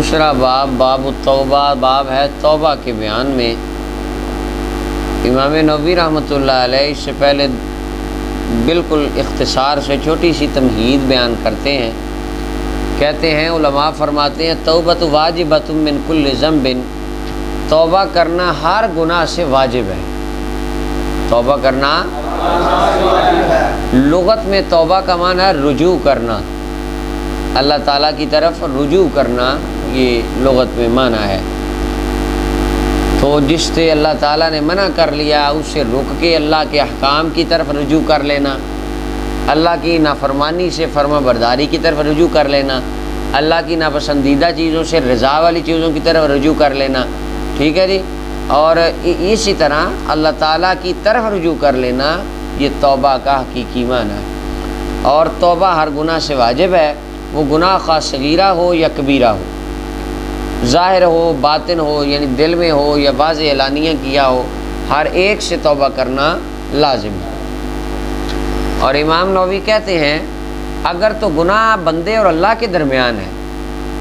دوسرا باب التوبہ، باب ہے توبہ کے بیان میں۔ امام نووی رحمۃ اللہ علیہ اس سے پہلے بالکل اختصار سے چھوٹی سی تمہید بیان کرتے ہیں۔ کہتے ہیں، علماء فرماتے ہیں توبۃ واجبۃ من کل ذنب، توبہ کرنا ہر گناہ سے واجب ہے۔ توبہ کرنا لغت میں توبہ کا معنی ہے رجوع کرنا، اللہ تعالیٰ کی طرف رجوع کرنا، یہ لغت میں معنی ہے۔ تو جس سے اللہ تعالیٰ نے منع کر لیا اس سے رک کے اللہ کے احکام کی طرف رجوع کر لینا، اللہ کی نافرمانی سے فرما برداری کی طرف رجوع کر لینا، اللہ کی ناپسندیدہ چیزوں سے رضا والی چیزوں کی طرف رجوع کر لینا، ٹھیک ہے جی۔ اور اسی طرح اللہ تعالیٰ کی طرف رجوع کر لینا، یہ توبہ کا حقیقی معنی ہے۔ اور توبہ ہر گناہ سے واجب ہے، وہ گناہ خواہ صغیرہ ہو یا کبیرہ ہو، ظاہر ہو باطن ہو، یعنی دل میں ہو یا واضح اعلانیہ کیا ہو، ہر ایک سے توبہ کرنا لازم ہے۔ اور امام نووی کہتے ہیں اگر تو گناہ بندے اور اللہ کے درمیان ہے،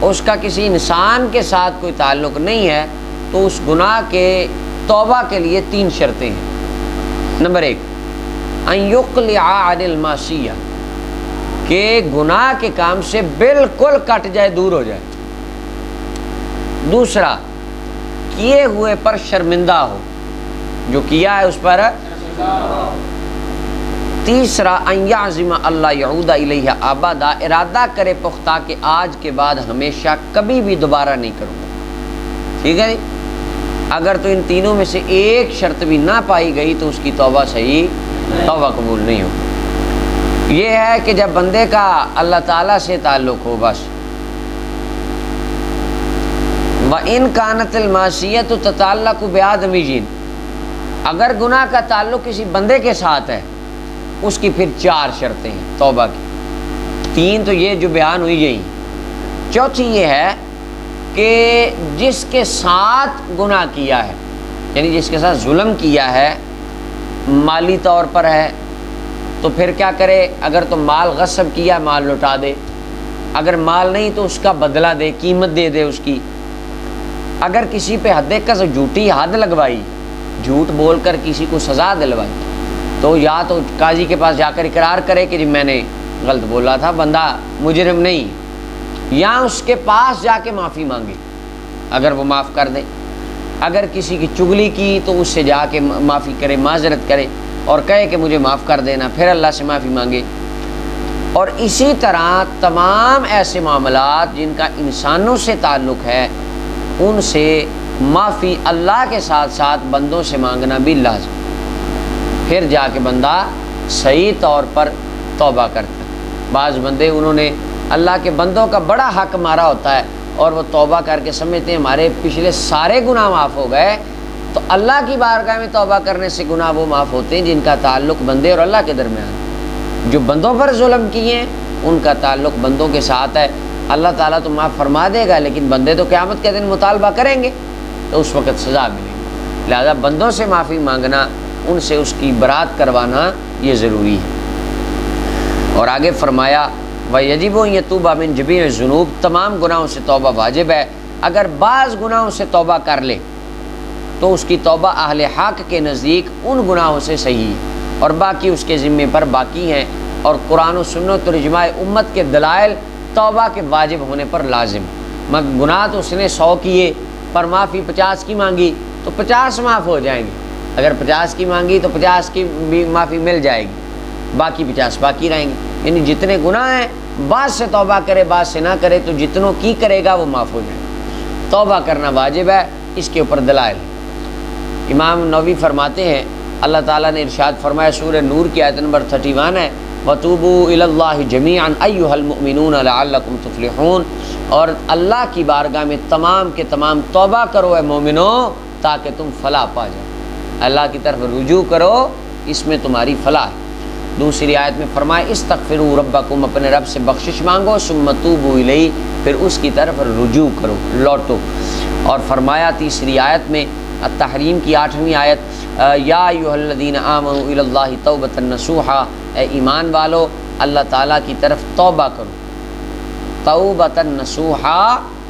اس کا کسی انسان کے ساتھ کوئی تعلق نہیں ہے، تو اس گناہ کے توبہ کے لیے 3 شرطیں ہیں۔ نمبر 1، ان یقلع عن المعصیہ، کہ گناہ کے کام سے بالکل کٹ جائے، دور ہو جائے۔ دوسرا، کیے ہوئے پر شرمندہ ہو، جو کیا ہے اس پر۔ تیسرا، ان یعزم اللہ یعود الیہ ابدا، ارادہ کرے پختہ کہ آج کے بعد ہمیشہ کبھی بھی دوبارہ نہیں کروں گا، ٹھیک ہے جی۔ اگر تو ان تینوں میں سے ایک شرط بھی نہ پائی گئی تو اس کی توبہ صحیح، توبہ قبول نہیں ہوگی۔ یہ ہے کہ جب بندے کا اللہ تعالیٰ سے تعلق ہو بس۔ وَإِن كَانَتِ الْمَعْصِيَةُ تَتَعَلَّقُ بِآدَمِ جِنٍ، اگر گناہ کا تعلق کسی بندے کے ساتھ ہے، اس کی پھر 4 شرطیں ہیں توبہ کی۔ 3 تو یہ جو بیان ہوئی یہی، چوتھی یہ ہے کہ جس کے ساتھ گناہ کیا ہے، یعنی جس کے ساتھ ظلم کیا ہے، مالی طور پر ہے، تو پھر کیا کرے؟ اگر تو مال غصب کیا، مال لوٹا دے، اگر مال نہیں تو اس کا بدلہ دے، قیمت دے دے اس کی۔ اگر کسی پہ حد قذف، جھوٹی حد لگوائی، جھوٹ بول کر کسی کو سزا دلوائی، تو یا تو قاضی کے پاس جا کر اقرار کرے کہ جی میں نے غلط بولا تھا، بندہ مجرم نہیں، یا اس کے پاس جا کے معافی مانگے اگر وہ معاف کر دے۔ اگر کسی کی چغلی کی تو اس سے جا کے معافی کرے، معذرت کرے اور کہے کہ مجھے معاف کر دینا، پھر اللہ سے معافی مانگے۔ اور اسی طرح تمام ایسے معاملات جن کا انسانوں سے تعلق ہے، ان سے معافی اللہ کے ساتھ ساتھ بندوں سے مانگنا بھی لازم، پھر جا کے بندہ صحیح طور پر توبہ کرتا ہے۔ بعض بندے انہوں نے اللہ کے بندوں کا بڑا حق مارا ہوتا ہے اور وہ توبہ کر کے سمجھتے ہیں ہمارے پچھلے سارے گناہ معاف ہو گئے، تو اللہ کی بارگاہ میں توبہ کرنے سے گناہ وہ معاف ہوتے ہیں جن کا تعلق بندے اور اللہ کے درمیان۔ جو بندوں پر ظلم کیے ہیں ان کا تعلق بندوں کے ساتھ ہے، اللہ تعالیٰ تو معاف فرما دے گا، لیکن بندے تو قیامت کے دن مطالبہ کریں گے تو اس وقت سزا ملے گی۔ لہذا بندوں سے معافی مانگنا، ان سے اس کی برات کروانا یہ ضروری ہے۔ اور آگے فرمایا وَيَجِبُ أَن يَتُوبَ مِن جَمِيعِ الذُّنُوبِ، تمام گناہوں سے توبہ واجب ہے۔ اگر بعض گناہوں سے توبہ کر لے تو اس کی توبہ اہل حق کے نزدیک ان گناہوں سے صحیح ہے، اور باقی اس کے ذمے پر باقی ہیں، اور قرآن و سنت اور اجماع امت کے دلائل توبہ کے واجب ہونے پر لازم۔ مگر گناہ تو اس نے 100 کیے پر معافی 50 کی مانگی تو 50 معاف ہو جائیں گے، اگر 50 کی مانگی تو 50 کی بھی معافی مل جائے گی، باقی 50 باقی رہیں گے۔ یعنی جتنے گناہ ہیں بعض سے توبہ کرے بعض سے نہ کرے تو جتنوں کی کرے گا وہ معاف ہو جائے گا۔ توبہ کرنا واجب ہے، اس کے اوپر دلائل۔ امام نووی فرماتے ہیں اللہ تعالیٰ نے ارشاد فرمایا، سورہ نور کی آیت نمبر 31 ہے، وَتُوبُوا إِلَى اللَّهِ جَمِيعًا أَيُّهَا الْمُؤْمِنُونَ لَعَلَّكُمْ تُفْلِحُونَ، اور اللہ کی بارگاہ میں تمام کے تمام توبہ کرو اے مومنو تاکہ تم فلاح پا جاؤ، اللہ کی طرف رجوع کرو، اس میں تمہاری فلاح ہے۔ دوسری آیت میں فرمایا استغفروا ربکم، اپنے رب سے بخشش مانگو، ثم توبوا الیہ، پھر اس کی طرف رجوع کرو، لوٹو۔ اور فرمایا تیسری آیت میں التحریم کی 8ویں آیت، یا ایھا الذین آمنوا الی اللہ توبۃ نصوحا، اے ایمان والو اللہ تعالیٰ کی طرف توبہ کرو، توبۃ نصوحا،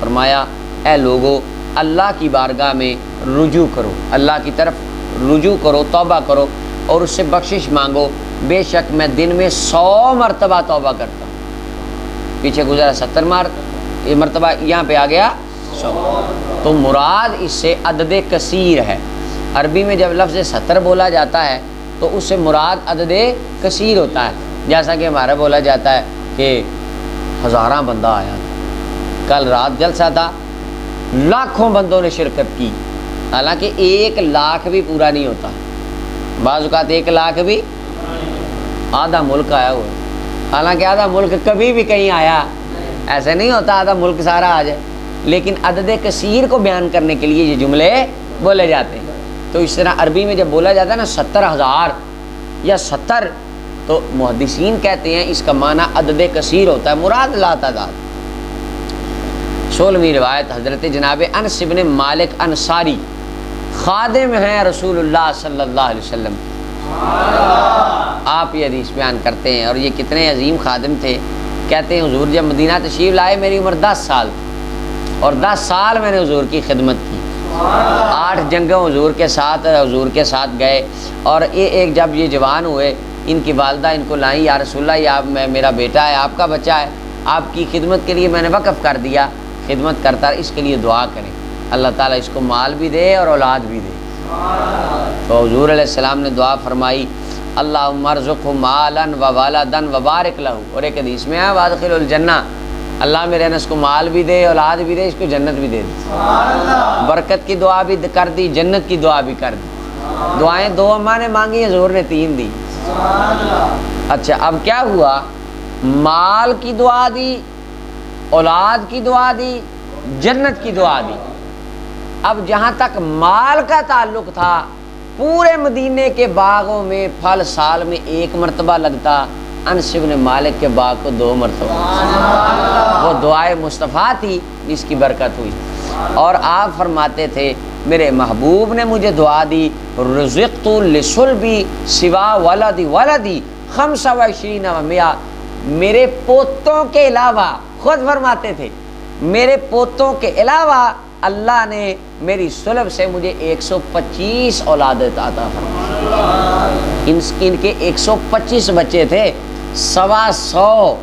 فرمایا اے لوگو اللہ کی بارگاہ میں رجوع کرو، اللہ کی طرف رجوع کرو، توبہ کرو اور اس سے بخشش مانگو، بے شک میں دن میں 100 مرتبہ توبہ کرتا ہوں۔ پیچھے گزرا 70 یہ مرتبہ، یہاں پہ آ گیا 100، تو مراد اس سے عدد کثیر ہے۔ عربی میں جب لفظ 70 بولا جاتا ہے تو اس سے مراد عدد کثیر ہوتا ہے، جیسا کہ ہمارا بولا جاتا ہے کہ ہزاراں بندہ آیا تھا، کل رات جلسہ تھا، لاکھوں بندوں نے شرکت کی، حالانکہ 1 لاکھ بھی پورا نہیں ہوتا، بعض اوقات 1 لاکھ بھی آدھا ملک آیا ہوا ہے، حالانکہ آدھا ملک کبھی بھی کہیں آیا ایسے نہیں ہوتا آدھا ملک سارا آ جائے، لیکن عدد کثیر کو بیان کرنے کے لیے یہ جملے بولے جاتے ہیں۔ تو اس طرح عربی میں جب بولا جاتا ہے نا 70,000 یا 70، تو محدثین کہتے ہیں اس کا معنی عدد کثیر ہوتا ہے، مراد لا تعداد۔ 16ویں روایت حضرت جناب انس بن مالک انصاری خادم ہیں رسول اللہ صلی اللہ علیہ وسلم، آپ یہ حدیث بیان کرتے ہیں، اور یہ کتنے عظیم خادم تھے۔ کہتے ہیں حضور جب مدینہ تشریف لائے میری عمر 10 سال تھی، اور 10 سال میں نے حضور کی خدمت کی، 8 جنگوں حضور کے ساتھ گئے، اور ایک جب یہ جوان ہوئے ان کی والدہ ان کو لائیں، یا رسول اللہ یہ میرا بیٹا ہے، آپ کا بچہ ہے، آپ کی خدمت کے لیے میں نے وقف کر دیا، خدمت کرتا، اس کے لیے دعا کریں اللہ تعالیٰ اس کو مال بھی دے اور اولاد بھی دے۔ تو حضور علیہ السلام نے دعا فرمائی اللہم ارزقہ مالا و والدا و بارک لہ، اور ایک حدیث میں ہے وادخلہ الجنہ، اللہ میرے انس کو مال بھی دے، اولاد بھی دے، اس کو جنت بھی دے دی، برکت کی دعا بھی کر دی، جنت کی دعا بھی کر دی۔ دعائیں 2 اماں نے مانگی، حضور نے 3 دی۔ اچھا اب کیا ہوا، مال کی دعا دی، اولاد کی دعا دی، جنت کی دعا دی۔ اب جہاں تک مال کا تعلق تھا، پورے مدینے کے باغوں میں پھل سال میں 1 مرتبہ لگتا، انس بن مالک کے باغ کو 2 مرتبہ، وہ دعائے مصطفیٰ تھی جس کی برکت ہوئی۔ اور آپ فرماتے تھے میرے محبوب نے مجھے دعا دی رزقت لصلبی سوا ولدی ولدی 25 و 100، میرے پوتوں کے علاوہ، خود فرماتے تھے میرے پوتوں کے علاوہ اللہ نے میری صلب سے مجھے 125 اولادیں عطا فرمائیں۔ ان کے 125 بچے تھے، 125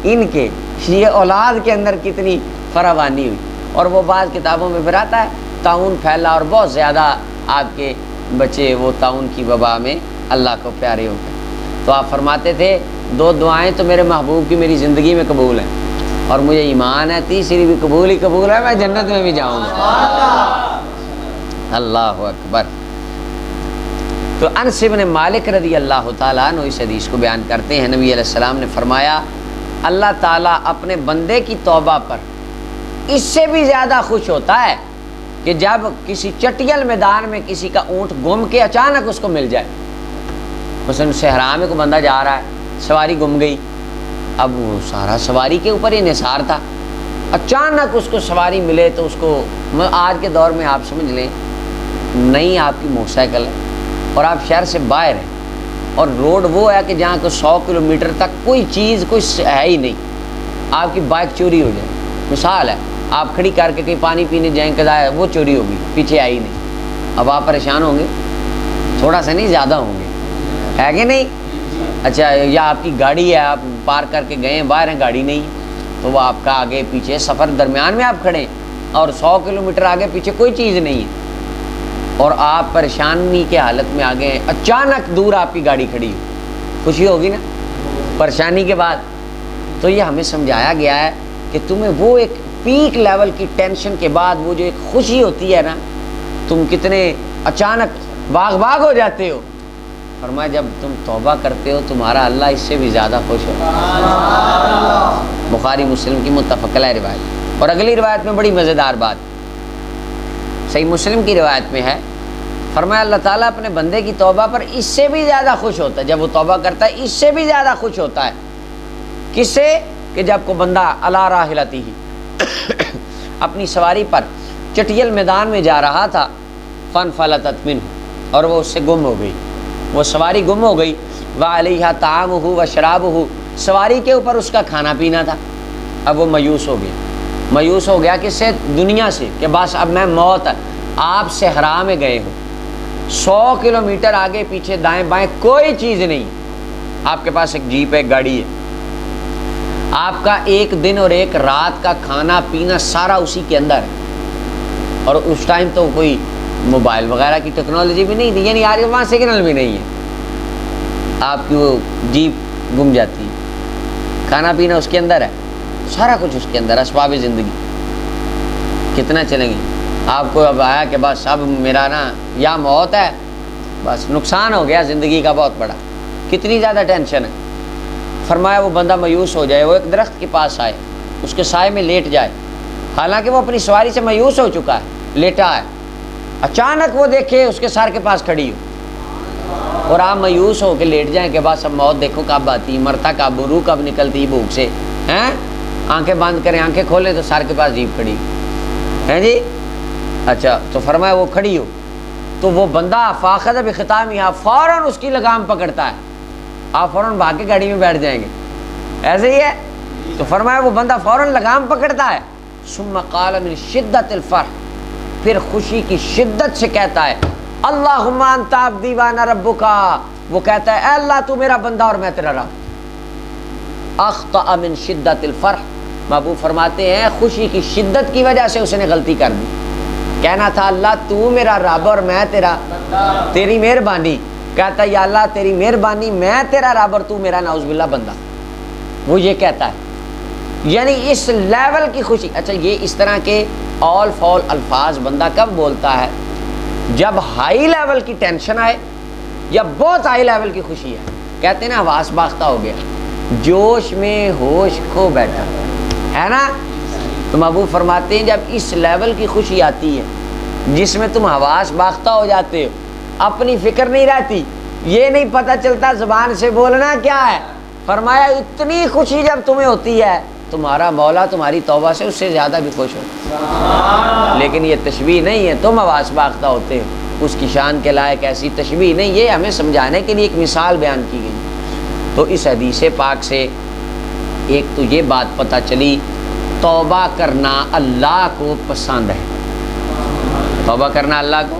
ان کے، یہ اولاد کے اندر کتنی فراوانی ہوئی۔ اور وہ بعض کتابوں میں پھر آتا ہے طاعون پھیلا اور بہت زیادہ آپ کے بچے وہ طاعون کی وبا میں اللہ کو پیارے ہو گئے۔ تو آپ فرماتے تھے 2 دعائیں تو میرے محبوب کی میری زندگی میں قبول ہیں، اور مجھے ایمان ہے 3ری بھی قبول ہی قبول ہے، میں جنت میں بھی جاؤں گا۔ اللہ اکبر۔ تو انس بن مالک رضی اللہ تعالیٰ عنہ اس حدیث کو بیان کرتے ہیں، نبی علیہ السلام نے فرمایا اللہ تعالیٰ اپنے بندے کی توبہ پر اس سے بھی زیادہ خوش ہوتا ہے کہ جب کسی چٹیل میدان میں کسی کا اونٹ گم کے اچانک اس کو مل جائے۔ مثلا صحرا میں کوئی بندہ جا رہا ہے، سواری گم گئی، اب وہ سارا سواری کے اوپر ہی نثار تھا، اچانک اس کو سواری ملے تو اس کو، آج کے دور میں آپ سمجھ لیں نئی آپ کی موٹر سائیکل ہے اور آپ شہر سے باہر ہیں اور روڈ وہ ہے کہ جہاں کو 100 کلومیٹر تک کوئی چیز کوئی ہے ہی نہیں، آپ کی بائک چوری ہو جائے، مثال ہے آپ کھڑی کر کے کہیں پانی پینے جائیں قضا ہے وہ چوری ہوگی، پیچھے آئی نہیں، اب آپ پریشان ہوں گے، تھوڑا سا نہیں زیادہ ہوں گے، ہے کہ نہیں؟ اچھا یا آپ کی گاڑی ہے، آپ پارک کر کے گئے ہیں، باہر ہیں گاڑی نہیں، تو وہ آپ کا آگے پیچھے سفر درمیان میں آپ کھڑے ہیں اور 100 کلومیٹر آگے پیچھے کوئی چیز نہیں ہے اور آپ پریشانی کے حالت میں آگے ہیں، اچانک دور آپ کی گاڑی کھڑی ہو، خوشی ہوگی نا پریشانی کے بعد؟ تو یہ ہمیں سمجھایا گیا ہے کہ تمہیں وہ ایک پیک لیول کی ٹینشن کے بعد وہ جو ایک خوشی ہوتی ہے نا، تم کتنے اچانک باغ ہو جاتے ہو، فرمایا جب تم توبہ کرتے ہو تمہارا اللہ اس سے بھی زیادہ خوش ہو۔ بخاری مسلم کی متفق علیہ روایت۔ اور اگلی روایت میں بڑی مزیدار بات صحیح مسلم کی روایت میں ہے، فرمایا اللہ تعالیٰ اپنے بندے کی توبہ پر اس سے بھی زیادہ خوش ہوتا ہے، جب وہ توبہ کرتا ہے اس سے بھی زیادہ خوش ہوتا ہے۔ کس سے؟ کہ جب کو بندہ علی راحلتہ اپنی سواری پر چٹیل میدان میں جا رہا تھا، فانفلتت منہ، اور وہ اس سے گم ہو گئی، وہ سواری گم ہو گئی، وعلیہا طعامہ وشرابہ، سواری کے اوپر اس کا کھانا پینا تھا، اب وہ مایوس ہو گیا، مایوس ہو گیا کس سے؟ دنیا سے، کہ بس اب میں موت ہے۔ آپ صحرا میں گئے ہو، 100 کلومیٹر آگے پیچھے دائیں بائیں کوئی چیز نہیں، آپ کے پاس ایک جیپ ہے، ایک گاڑی ہے، آپ کا ایک دن اور ایک رات کا کھانا پینا سارا اسی کے اندر ہے، اور اس ٹائم تو کوئی موبائل وغیرہ کی ٹیکنالوجی بھی نہیں تھی، یعنی آج وہاں سگنل بھی نہیں ہے، آپ کی وہ جیپ گم جاتی ہے، کھانا پینا اس کے اندر ہے، سارا کچھ اس کے اندر، اسباب زندگی، کتنا چلیں گے؟ آپ کو اب آیا کہ بس اب میرا نا یا موت ہے، بس نقصان ہو گیا زندگی کا بہت بڑا، کتنی زیادہ ٹینشن ہے۔ فرمایا وہ بندہ مایوس ہو جائے، وہ ایک درخت کے پاس آئے، اس کے سائے میں لیٹ جائے، حالانکہ وہ اپنی سواری سے مایوس ہو چکا ہے، لیٹا ہے، اچانک وہ دیکھے اس کے سر کے پاس کھڑی ہو، اور آپ مایوس ہو کے لیٹ جائیں کہ بس اب موت دیکھو کب آتی، مرتا کب، روح کب نکلتی بھوک سے، ہیں؟ آنکھیں بند کریں، آنکھیں کھولیں تو سر کے پاس جیپ کھڑی ہے جی۔ اچھا تو فرمایا وہ کھڑی ہو تو وہ بندہ فاخذ بخطامہا فوراً اس کی لگام پکڑتا ہے، آپ فوراً بھاگ کے گاڑی میں بیٹھ جائیں گے، ایسے ہی ہے۔ تو فرمایا وہ بندہ فوراً لگام پکڑتا ہے، ثم قال من شدت الفرح، پھر خوشی کی شدت سے کہتا ہے اللہم انت عبدی وانا ربک، وہ کہتا ہے اے اللہ تو میرا بندہ اور میں تیرا رب۔ اخطأ من شدت الفرح، محبوب فرماتے ہیں خوشی کی شدت کی وجہ سے اس نے غلطی کر دی، کہنا تھا اللہ تو میرا رب اور میں تیرا، تیری مہربانی، کہتا ہے یا اللہ تیری مہربانی میں تیرا رب اور تو میرا نعوذ باللہ بندہ، وہ یہ کہتا ہے، یعنی اس لیول کی خوشی۔ اچھا یہ اس طرح کے آل فال الفاظ بندہ کب بولتا ہے؟ جب ہائی لیول کی ٹینشن آئے یا بہت ہائی لیول کی خوشی ہے، کہتے ہیں نا حواس باختہ ہو گیا، جوش میں ہوش کھو بیٹھا ہے نا۔ تو محبوب فرماتے ہیں جب اس لیول کی خوشی آتی ہے جس میں تم حواس باختہ ہو جاتے ہو، اپنی فکر نہیں رہتی، یہ نہیں پتہ چلتا زبان سے بولنا کیا ہے، فرمایا اتنی خوشی جب تمہیں ہوتی ہے تمہارا مولا تمہاری توبہ سے اس سے زیادہ بھی خوش ہو۔ لیکن یہ تشبیہ نہیں ہے، تم حواس باختہ ہوتے ہو، اس کی شان کے لائق ایسی تشبیہ نہیں، یہ ہمیں سمجھانے کے لیے ایک مثال بیان کی گئی۔ تو اس حدیث پاک سے ایک تو یہ بات پتہ چلی توبہ کرنا اللہ کو پسند ہے، توبہ کرنا اللہ کو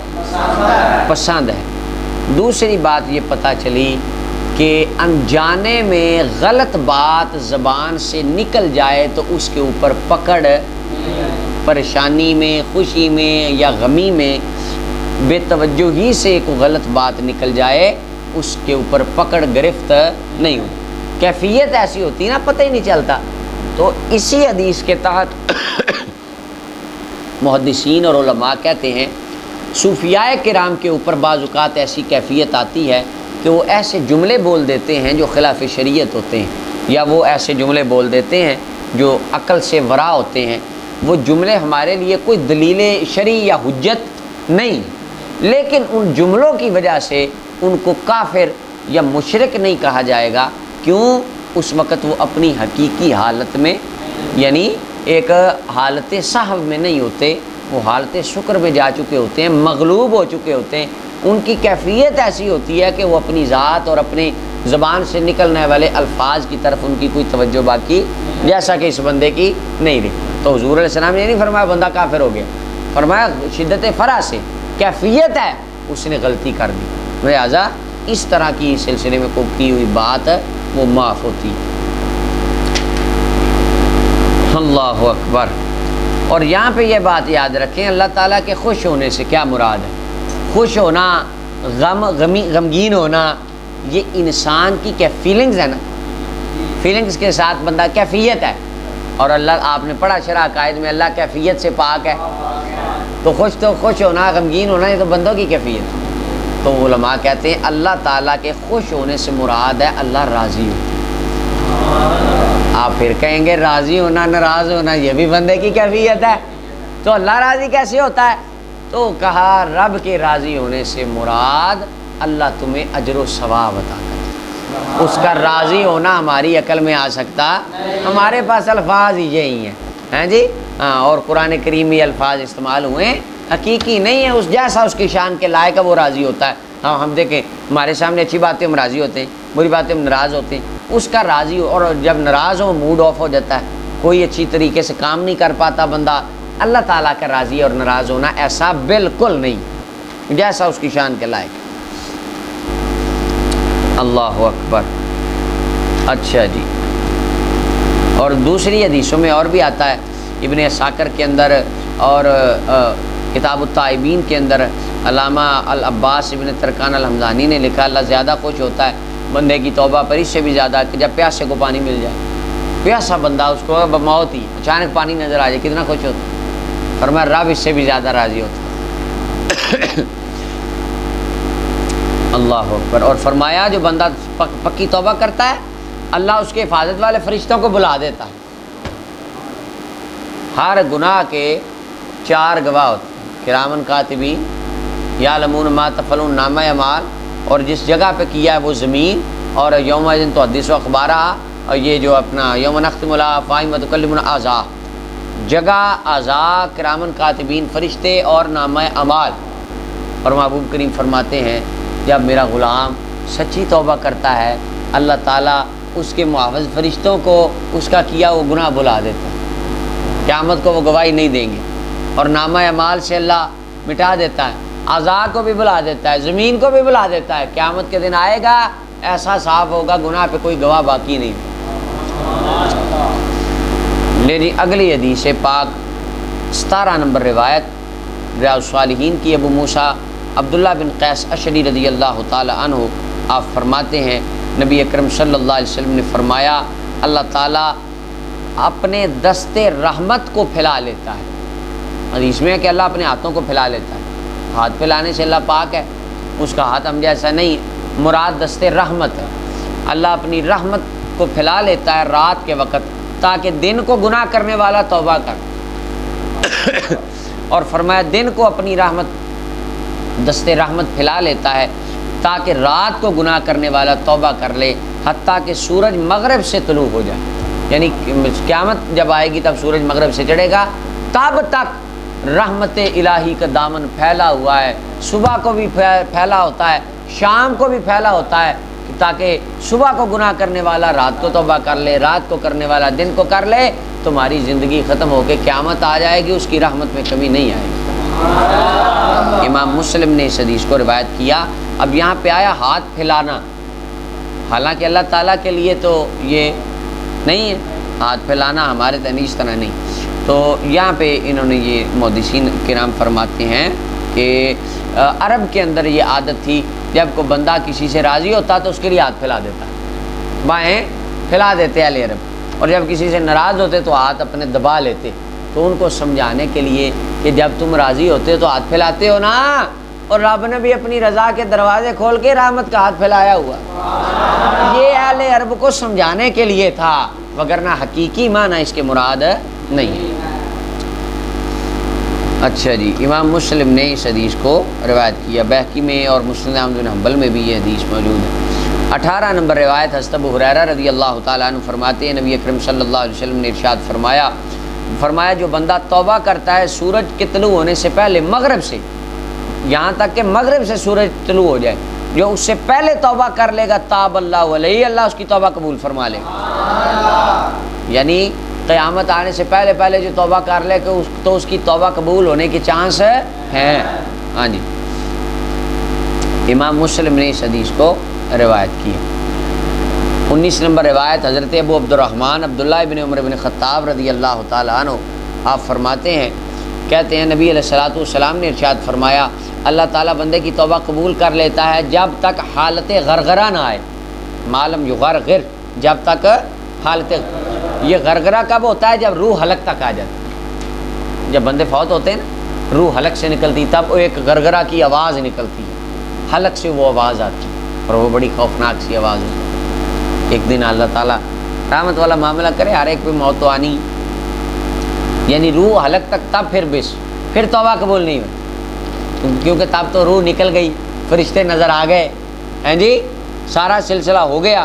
پسند ہے۔ دوسری بات یہ پتہ چلی کہ انجانے میں غلط بات زبان سے نکل جائے تو اس کے اوپر پکڑ، پریشانی میں، خوشی میں یا غمی میں بے توجہی سے کوئی غلط بات نکل جائے اس کے اوپر پکڑ گرفت نہیں ہو، کیفیت ایسی ہوتی نا پتہ ہی نہیں چلتا۔ تو اسی حدیث کے تحت محدثین اور علماء کہتے ہیں صوفیاء کرام کے اوپر بعض اوقات ایسی کیفیت آتی ہے کہ وہ ایسے جملے بول دیتے ہیں جو خلاف شریعت ہوتے ہیں، یا وہ ایسے جملے بول دیتے ہیں جو عقل سے ورا ہوتے ہیں، وہ جملے ہمارے لیے کوئی دلیل شرعی یا حجت نہیں، لیکن ان جملوں کی وجہ سے ان کو کافر یا مشرک نہیں کہا جائے گا، کیوں؟ اس وقت وہ اپنی حقیقی حالت میں، یعنی ایک حالت صحو میں نہیں ہوتے، وہ حالت شکر میں جا چکے ہوتے ہیں، مغلوب ہو چکے ہوتے ہیں، ان کی کیفیت ایسی ہوتی ہے کہ وہ اپنی ذات اور اپنی زبان سے نکلنے والے الفاظ کی طرف ان کی کوئی توجہ باقی جیسا کہ اس بندے کی نہیں رہی۔ تو حضور علیہ السلام نے نہیں فرمایا بندہ کافر ہو گیا، فرمایا شدت فرح سے کیفیت ہے اس نے غلطی کر دی، لہٰذا اس طرح کی سلسلے میں کوئی کی ہوئی بات وہ معاف ہوتی ہے۔ اللہ اکبر۔ اور یہاں پہ یہ بات یاد رکھیں اللہ تعالیٰ کے خوش ہونے سے کیا مراد ہے؟ خوش ہونا، غمگین ہونا، یہ انسان کی کیا فیلنگز ہے نا، فیلنگز کے ساتھ بندہ کیفیت ہے، اور اللہ آپ نے پڑھا شرع عقائد میں اللہ کیفیت سے پاک ہے، تو خوش ہونا، غمگین ہونا یہ تو بندوں کی کیفیت۔ تو علماء کہتے ہیں اللہ تعالیٰ کے خوش ہونے سے مراد ہے اللہ راضی ہو۔ آپ پھر کہیں گے راضی ہونا ناراض ہونا یہ بھی بندے کی کیفیت ہے، تو اللہ راضی کیسے ہوتا ہے؟ تو کہا رب کے راضی ہونے سے مراد اللہ تمہیں اجر و ثواب عطا کرے۔ اس کا راضی ہونا ہماری عقل میں آ سکتا، ہمارے پاس الفاظ ہی یہی ہیں جی، اور قرآن کریم میں الفاظ استعمال ہوئے حقیقی نہیں ہے، اس جیسا اس کی شان کے لائق ہے وہ راضی ہوتا ہے۔ ہم دیکھیں ہمارے سامنے اچھی باتیں ہم راضی ہوتے ہیں، بری باتیں ہم ناراض ہوتے ہیں، اس کا راضی ہو، اور جب ناراض ہو موڈ آف ہو جاتا ہے، کوئی اچھی طریقے سے کام نہیں کر پاتا بندہ، اللہ تعالیٰ کا راضی اور ناراض ہونا ایسا بالکل نہیں جیسا اس کی شان کے لائق۔ اللہ اکبر۔ اچھا جی، اور دوسری حدیثوں میں اور بھی آتا ہے، ابن عساکر کے اندر اور کتاب التائبین کے اندر علامہ العباس ابن ترکان الحمدانی نے لکھا، اللہ زیادہ خوش ہوتا ہے بندے کی توبہ پر اس سے بھی زیادہ کہ جب پیاسے کو پانی مل جائے۔ پیاسا بندہ، اس کو موت ہی اچانک پانی نظر آ جائے، کتنا خوش ہوتا ہے؟ فرمایا رب اس سے بھی زیادہ راضی ہوتا ہے۔ اللہ اکبر۔ اور فرمایا جو بندہ پکی توبہ کرتا ہے اللہ اس کے حفاظت والے فرشتوں کو بلا دیتا ہے۔ ہر گناہ کے 4 گواہ ہوتے ہیں، کرامن کاتبین یعلمون ما تفعلون، نامہ اعمال، اور جس جگہ پہ کیا ہے وہ زمین، اور یوم الدین تو حدیث و اخبارہ، اور یہ جو اپنا یوم نختم علی افواہہم وتکلمنا اعضاء، جگہ اعضاء، کرامن کاتبین فرشتے اور نامہ اعمال۔ اور محبوب کریم فرماتے ہیں جب میرا غلام سچی توبہ کرتا ہے اللہ تعالیٰ اس کے معاوض فرشتوں کو اس کا کیا وہ گناہ بلا دیتا ہے، قیامت کو وہ گواہی نہیں دیں گے، اور نامہ اعمال سے اللہ مٹا دیتا ہے، اعضاء کو بھی بلا دیتا ہے، زمین کو بھی بلا دیتا ہے۔ قیامت کے دن آئے گا ایسا صاف ہوگا گناہ پہ کوئی گواہ باقی نہیں۔ لے جی اگلی حدیث پاک 17 نمبر روایت ریاض الصالحین کی، ابو موسیٰ عبداللہ بن قیس اشعری رضی اللہ تعالی عنہ آپ فرماتے ہیں نبی اکرم صلی اللہ علیہ وسلم نے فرمایا اللہ تعالیٰ اپنے دست رحمت کو پھیلا لیتا ہے۔ حدیث میں ہے کہ اللہ اپنے ہاتھوں کو پھیلا لیتا ہے، ہاتھ پھیلانے سے اللہ پاک ہے، اس کا ہاتھ ہم جیسا نہیں، مراد دست رحمت ہے۔ اللہ اپنی رحمت کو پھیلا لیتا ہے رات کے وقت تاکہ دن کو گناہ کرنے والا توبہ کر، اور فرمایا دن کو اپنی رحمت دست رحمت پھیلا لیتا ہے تاکہ رات کو گناہ کرنے والا توبہ کر لے، حتیٰ کہ سورج مغرب سے طلوع ہو جائے، یعنی قیامت جب آئے گی تب سورج مغرب سے چڑھے گا، تب تک رحمت الہی کا دامن پھیلا ہوا ہے، صبح کو بھی پھیلا ہوتا ہے، شام کو بھی پھیلا ہوتا ہے، تاکہ صبح کو گناہ کرنے والا رات کو توبہ کر لے، رات کو کرنے والا دن کو کر لے، تمہاری زندگی ختم ہو کے قیامت آ جائے گی، اس کی رحمت میں کمی نہیں آئے گی۔ امام مسلم نے اس حدیث کو روایت کیا۔ اب یہاں پہ آیا ہاتھ پھیلانا، حالانکہ اللہ تعالیٰ کے لیے تو یہ نہیں ہے ہاتھ پھیلانا، ہمارے تنیج اس طرح نہیں۔ تو یہاں پہ انہوں نے یہ محدثین کرام فرماتے ہیں کہ عرب کے اندر یہ عادت تھی، جب کوئی بندہ کسی سے راضی ہوتا تو اس کے لیے ہاتھ پھیلا دیتا، بائیں پھیلا دیتے اہل عرب، اور جب کسی سے ناراض ہوتے تو ہاتھ اپنے دبا لیتے، تو ان کو سمجھانے کے لیے کہ جب تم راضی ہوتے تو ہاتھ پھیلاتے ہو نا، اور رب نے بھی اپنی رضا کے دروازے کھول کے رحمت کا ہاتھ پھیلایا ہوا، یہ اہل عرب کو سمجھانے کے لیے تھا، وگرنہ حقیقی معنی اس کے مراد نہیں ہے۔ اچھا جی، امام مسلم نے اس حدیث کو روایت کیا، بہقی میں اور مسند احمد بن حنبل میں بھی یہ حدیث موجود ہے۔ 18 نمبر روایت حضرت ابو ہریرہ رضی اللہ تعالیٰ عنہ فرماتے ہیں نبی اکرم صلی اللہ علیہ وسلم نے ارشاد فرمایا جو بندہ توبہ کرتا ہے سورج کے طلوع ہونے سے پہلے، مغرب سے، یہاں تک کہ مغرب سے سورج طلوع ہو جائے، جو اس سے پہلے توبہ کر لے گا تاب اللہ علیہ، اللہ اس کی توبہ قبول فرما لے گا، یعنی قیامت آنے سے پہلے جو توبہ کر لے کہ تو اس کی توبہ قبول ہونے کی چانس ہے۔ ہاں جی، امام مسلم نے اس حدیث کو روایت کی۔ 19 نمبر روایت حضرت ابو عبد الرحمن عبداللہ بن عمر بن خطاب رضی اللہ تعالیٰ عنہ آپ فرماتے ہیں، کہتے ہیں نبی علیہ الصلوۃ والسلام نے ارشاد فرمایا اللہ تعالیٰ بندے کی توبہ قبول کر لیتا ہے جب تک حالت غرغرہ نہ آئے، معلوم یغرغر، جب تک حالت، یہ غرغرہ کب ہوتا ہے؟ جب روح حلق تک آ جاتی، جب بندے فوت ہوتے ہیں نا روح حلق سے نکلتی، تب وہ ایک غرغرہ کی آواز نکلتی ہے، حلق سے وہ آواز آتی ہے، اور وہ بڑی خوفناک سی آواز ہوتی ہے۔ ایک دن اللہ تعالیٰ رحمت والا معاملہ کرے، ہر ایک پہ موت تو آنی، یعنی روح حلق تک، تب پھر توبہ قبول نہیں ہوئی، کیونکہ تب تو روح نکل گئی، فرشتے نظر آ گئے ہیں جی، سارا سلسلہ ہو گیا۔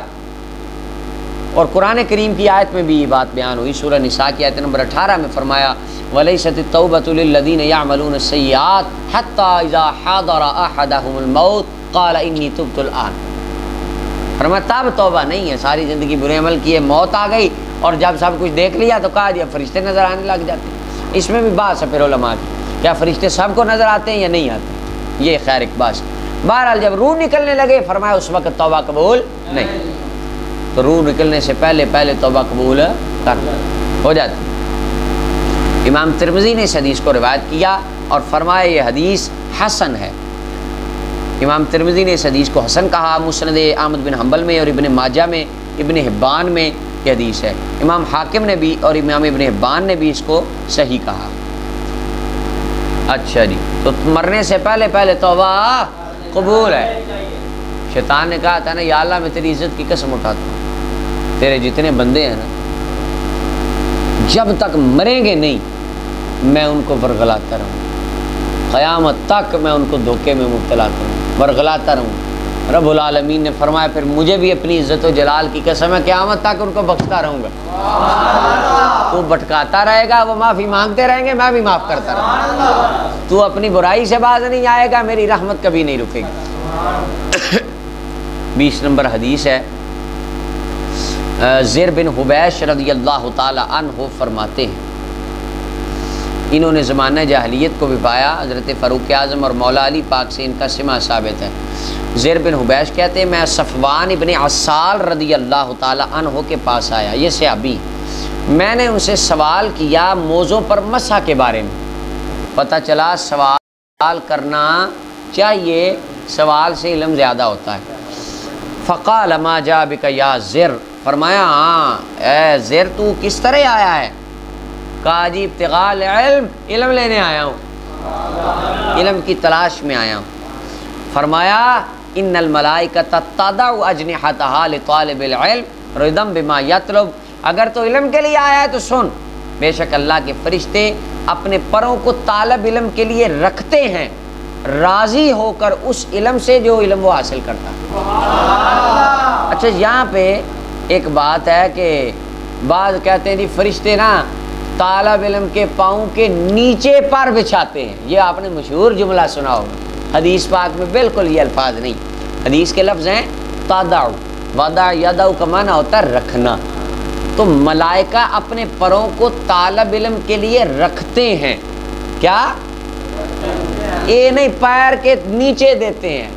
اور قرآن کریم کی آیت میں بھی یہ بات بیان ہوئی، سورہ نساء کی آیت نمبر 18 میں فرمایا وَلَيْسَتِ التَّوْبَةُ لِلَّذِينَ يَعْمَلُونَ السَّيِّئَاتِ حَتَّى إِذَا حَضَرَ أَحَدَهُمُ الْمَوْتُ قَالَ إِنِّي تُبْتُ الْآنَ، فرمایا تب توبہ نہیں ہے، ساری زندگی برے عمل کیے، موت آ گئی اور جب سب کچھ دیکھ لیا تو کہا جی فرشتے نظر آنے لگ جاتے ہیں۔ اس میں بھی بات ہے پھر علماء کی، کیا فرشتے سب کو نظر آتے ہیں یا نہیں آتے، یہ خیر ایک بات۔ بہرحال جب روح نکلنے لگے فرمایا اس وقت توبہ قبول نہیں، تو روح نکلنے سے پہلے توبہ قبول کرنا ہو جاتی۔ امام ترمذی نے اس حدیث کو روایت کیا اور فرمایا یہ حدیث حسن ہے۔ امام ترمذی نے اس حدیث کو حسن کہا، مسند احمد بن حنبل میں اور ابن ماجہ میں، ابن حبان میں یہ حدیث ہے۔ امام حاکم نے بھی اور امام ابن حبان نے بھی اس کو صحیح کہا۔ اچھا جی، تو مرنے سے پہلے توبہ قبول ہے۔ شیطان نے کہا تھا نا یا اللہ میں تیری عزت کی قسم اٹھاتا ہوں، تیرے جتنے بندے ہیں نا جب تک مریں گے نہیں میں ان کو ورغلاتا رہوں، قیامت تک میں ان کو دھوکے میں مبتلا کروں، ورغلاتا رہوں۔ رب العالمین نے فرمایا پھر مجھے بھی اپنی عزت و جلال کی قسم ہے قیامت تک ان کو بخشتا رہوں گا۔ تو بھٹکاتا رہے گا، وہ معافی مانگتے رہیں گے، میں بھی معاف کرتا رہوں گا۔ تو اپنی برائی سے باز نہیں آئے گا، میری رحمت کبھی نہیں رکے گی۔ 20 نمبر حدیث ہے، زیر بن حبیش رضی اللہ تعالی عنہ فرماتے ہیں، انہوں نے زمانہ جاہلیت کو بھی پایا، حضرت فاروق اعظم اور مولا علی پاک سے ان کا سماع ثابت ہے۔ زیر بن حبیش کہتے ہیں میں صفوان ابن عسال رضی اللہ تعالی عنہ کے پاس آیا، یہ صحابی، میں نے ان سے سوال کیا موضوع پر مسح کے بارے میں، پتہ چلا سوال کرنا چاہیے، سوال سے علم زیادہ ہوتا ہے۔ فقال ما جاء بک یا زر، فرمایا ہاں اے زر تو کس طرح آیا ہے؟ کہا جی ابتغاء العلم، علم لینے آیا ہوں، علم کی تلاش میں آیا ہوں۔ فرمایا ان الملائکۃ تضع اجنحتها لطالب العلم رضا بما یطلب، اگر تو علم کے لیے آیا ہے تو سن، بے شک اللہ کے فرشتے اپنے پروں کو طالب علم کے لیے رکھتے ہیں، راضی ہو کر اس علم سے جو علم وہ حاصل کرتا ہے۔ اچھا یہاں پہ ایک بات ہے کہ بعض کہتے ہیں جی فرشتے نا طالب علم کے پاؤں کے نیچے پر بچھاتے ہیں، یہ آپ نے مشہور جملہ سنا ہوگا، حدیث پاک میں بالکل یہ الفاظ نہیں، حدیث کے لفظ ہیں تضع، وضع یدہ کا معنی ہوتا ہے رکھنا، تو ملائکہ اپنے پروں کو طالب علم کے لیے رکھتے ہیں، کیا یہ نہیں پیر کے نیچے دیتے ہیں،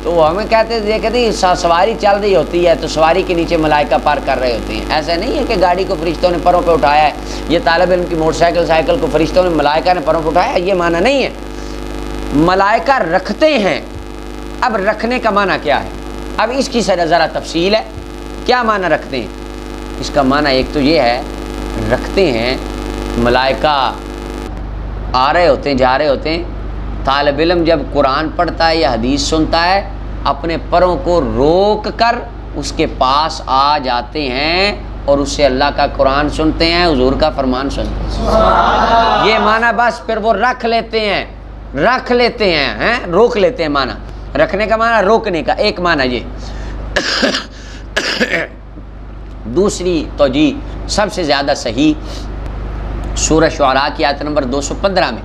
تو وہ ہمیں کہتے دیکھتے سواری چل رہی ہوتی ہے تو سواری کے نیچے ملائکہ پار کر رہے ہوتے ہیں، ایسا نہیں ہے کہ گاڑی کو فرشتوں نے پروں پہ اٹھایا ہے، یہ طالب علم کی موٹر سائیکل سائیکل کو فرشتوں نے ملائکہ نے پروں پہ اٹھایا ہے، یہ معنی نہیں ہے، ملائکہ رکھتے ہیں۔ اب رکھنے کا معنی کیا ہے؟ اب اس کی ذرا تفصیل ہے، کیا معنی رکھتے ہیں؟ اس کا معنی ایک تو یہ ہے رکھتے ہیں، ملائکہ آ رہے ہوتے ہیں جا رہے ہوتے ہیں، طالب علم جب قرآن پڑھتا ہے یا حدیث سنتا ہے اپنے پروں کو روک کر اس کے پاس آ جاتے ہیں اور اس سے اللہ کا قرآن سنتے ہیں، حضور کا فرمان سنتے ہیں، یہ معنی بس پھر وہ رکھ لیتے ہیں، روک لیتے ہیں، معنی رکھنے کا معنی روکنے کا ایک معنی یہ۔ دوسری توجیہ سب سے زیادہ صحیح سورہ شعراء کی آیت نمبر 215 میں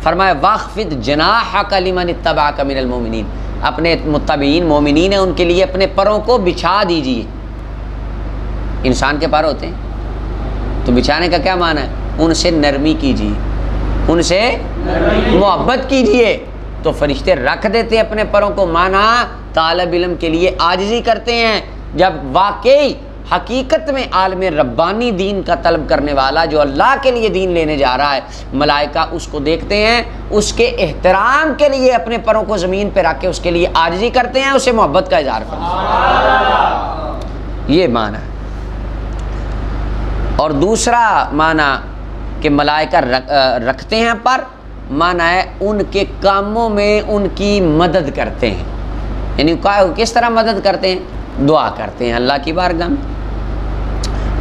فرمایا واخفض جناحک لمن اتبعک من المؤمنین، اپنے متبعین مومنین ہیں ان کے لیے اپنے پروں کو بچھا دیجیے۔ انسان کے پر ہوتے ہیں تو بچھانے کا کیا معنی ہے؟ ان سے نرمی کیجیے، ان سے محبت کیجیے، تو فرشتے رکھ دیتے ہیں اپنے پروں کو، معنی طالب علم کے لیے عاجزی کرتے ہیں، جب واقعی حقیقت میں عالم ربانی دین کا طلب کرنے والا جو اللہ کے لیے دین لینے جا رہا ہے، ملائکہ اس کو دیکھتے ہیں، اس کے احترام کے لیے اپنے پروں کو زمین پہ رکھ کے اس کے لیے عاجزی کرتے ہیں، اسے محبت کا اظہار کرتے ہیں، یہ معنی ہے۔ اور دوسرا معنی کہ ملائکہ رکھتے ہیں پر، معنی ہے ان کے کاموں میں ان کی مدد کرتے ہیں، یعنی کس طرح مدد کرتے ہیں؟ دعا کرتے ہیں اللہ کی بارگاہ میں۔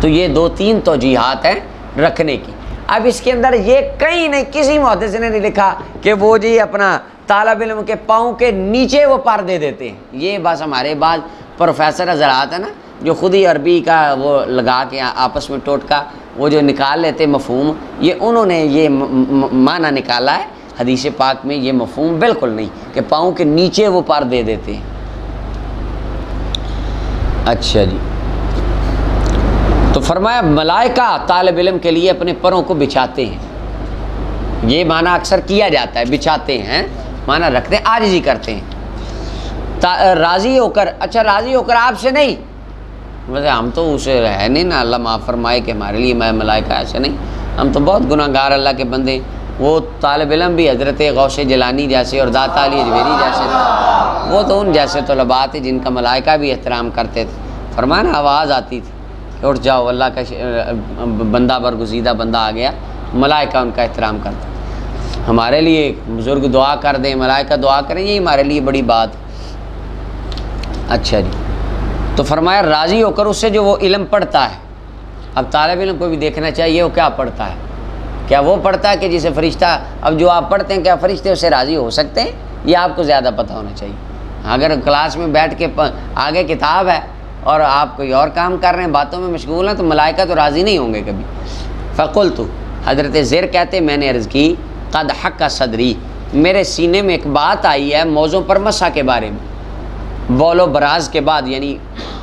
تو یہ 2-3 توجیحات ہیں رکھنے کی۔ اب اس کے اندر یہ کہیں نہیں، کسی محدث نے نہیں لکھا کہ وہ جی اپنا طالب علم کے پاؤں کے نیچے وہ پر دے دیتے ہیں، یہ بس ہمارے بعض پروفیسر حضرات ہیں نا جو خود ہی عربی کا وہ لگا کے آپس میں ٹوٹکا وہ جو نکال لیتے مفہوم، یہ انہوں نے یہ معنی نکالا ہے، حدیث پاک میں یہ مفہوم بالکل نہیں کہ پاؤں کے نیچے وہ پر دے دیتے ہیں۔ اچھا جی، تو فرمایا ملائکہ طالب علم کے لیے اپنے پروں کو بچھاتے ہیں، یہ معنی اکثر کیا جاتا ہے، بچھاتے ہیں معنی رکھتے ہیں، عاجزی کرتے ہیں راضی ہو کر۔ اچھا راضی ہو کر آپ سے نہیں، ویسے ہم تو اسے ہے نہیں نا، اللہ معاف فرمائے کہ ہمارے لیے میں ملائکہ ایسے نہیں، ہم تو بہت گناہ گار اللہ کے بندے۔ وہ طالب علم بھی حضرت غوث جیلانی جیسے اور داتا علی اجمیری جیسے تھے، وہ تو ان جیسے طلباء تھے جن کا ملائکہ بھی احترام کرتے تھے۔ فرمایا نا آواز آتی تھی کہ اٹھ جاؤ، اللہ کا بندہ برگزیدہ بندہ آ گیا، ملائکہ ان کا احترام کرتے۔ ہمارے لیے بزرگ دعا کر دیں، ملائکہ دعا کریں، یہی ہمارے لیے بڑی بات۔ اچھا جی، تو فرمایا راضی ہو کر اس سے جو وہ علم پڑھتا ہے۔ اب طالب علم کو بھی دیکھنا چاہیے وہ کیا پڑھتا ہے، کیا وہ پڑھتا ہے کہ جسے فرشتہ، اب جو آپ پڑھتے ہیں کیا فرشتے اس سے راضی ہو سکتے ہیں، یہ آپ کو زیادہ پتہ ہونا چاہیے۔ اگر کلاس میں بیٹھ کے آگے کتاب ہے اور آپ کوئی اور کام کر رہے ہیں، باتوں میں مشغول ہیں، تو ملائکہ تو راضی نہیں ہوں گے کبھی۔ فقلت، حضرت زیر کہتے میں نے عرض کی، قد حق صدری، میرے سینے میں ایک بات آئی ہے موضوع پر مسح کے بارے میں، بول و براز کے بعد یعنی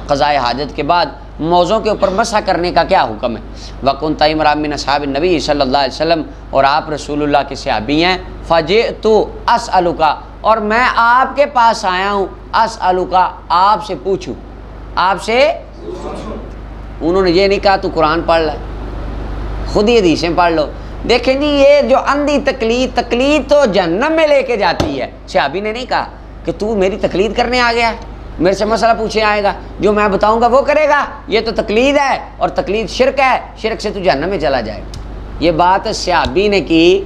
قضاء حاجت کے بعد موضوع کے اوپر مسح کرنے کا کیا حکم ہے۔ وَكُنْتَ امرأ من اصحاب النبی صلی اللہ علیہ وسلم، اور آپ رسول اللہ کے صحابی ہیں۔ فَجِئْتُ أَسْأَلُكَ، اور میں آپ کے پاس آیا ہوں، أَسْأَلُكَ، آپ سے پوچھوں، آپ سے انہوں نے یہ نہیں کہا تو قرآن پڑھ لے، خود ہی حدیثیں پڑھ لو۔ دیکھیں جی یہ جو اندھی تقلید تو جہنم میں لے کے جاتی ہے۔ صحابی نے نہیں کہا کہ تو میری تقلید کرنے آ گیا ہے، میرے سے مسئلہ پوچھے آئے گا، جو میں بتاؤں گا وہ کرے گا، یہ تو تقلید ہے، اور تقلید شرک ہے، شرک سے تو جہنم میں چلا جائے گا۔ یہ بات صحابی نے کی،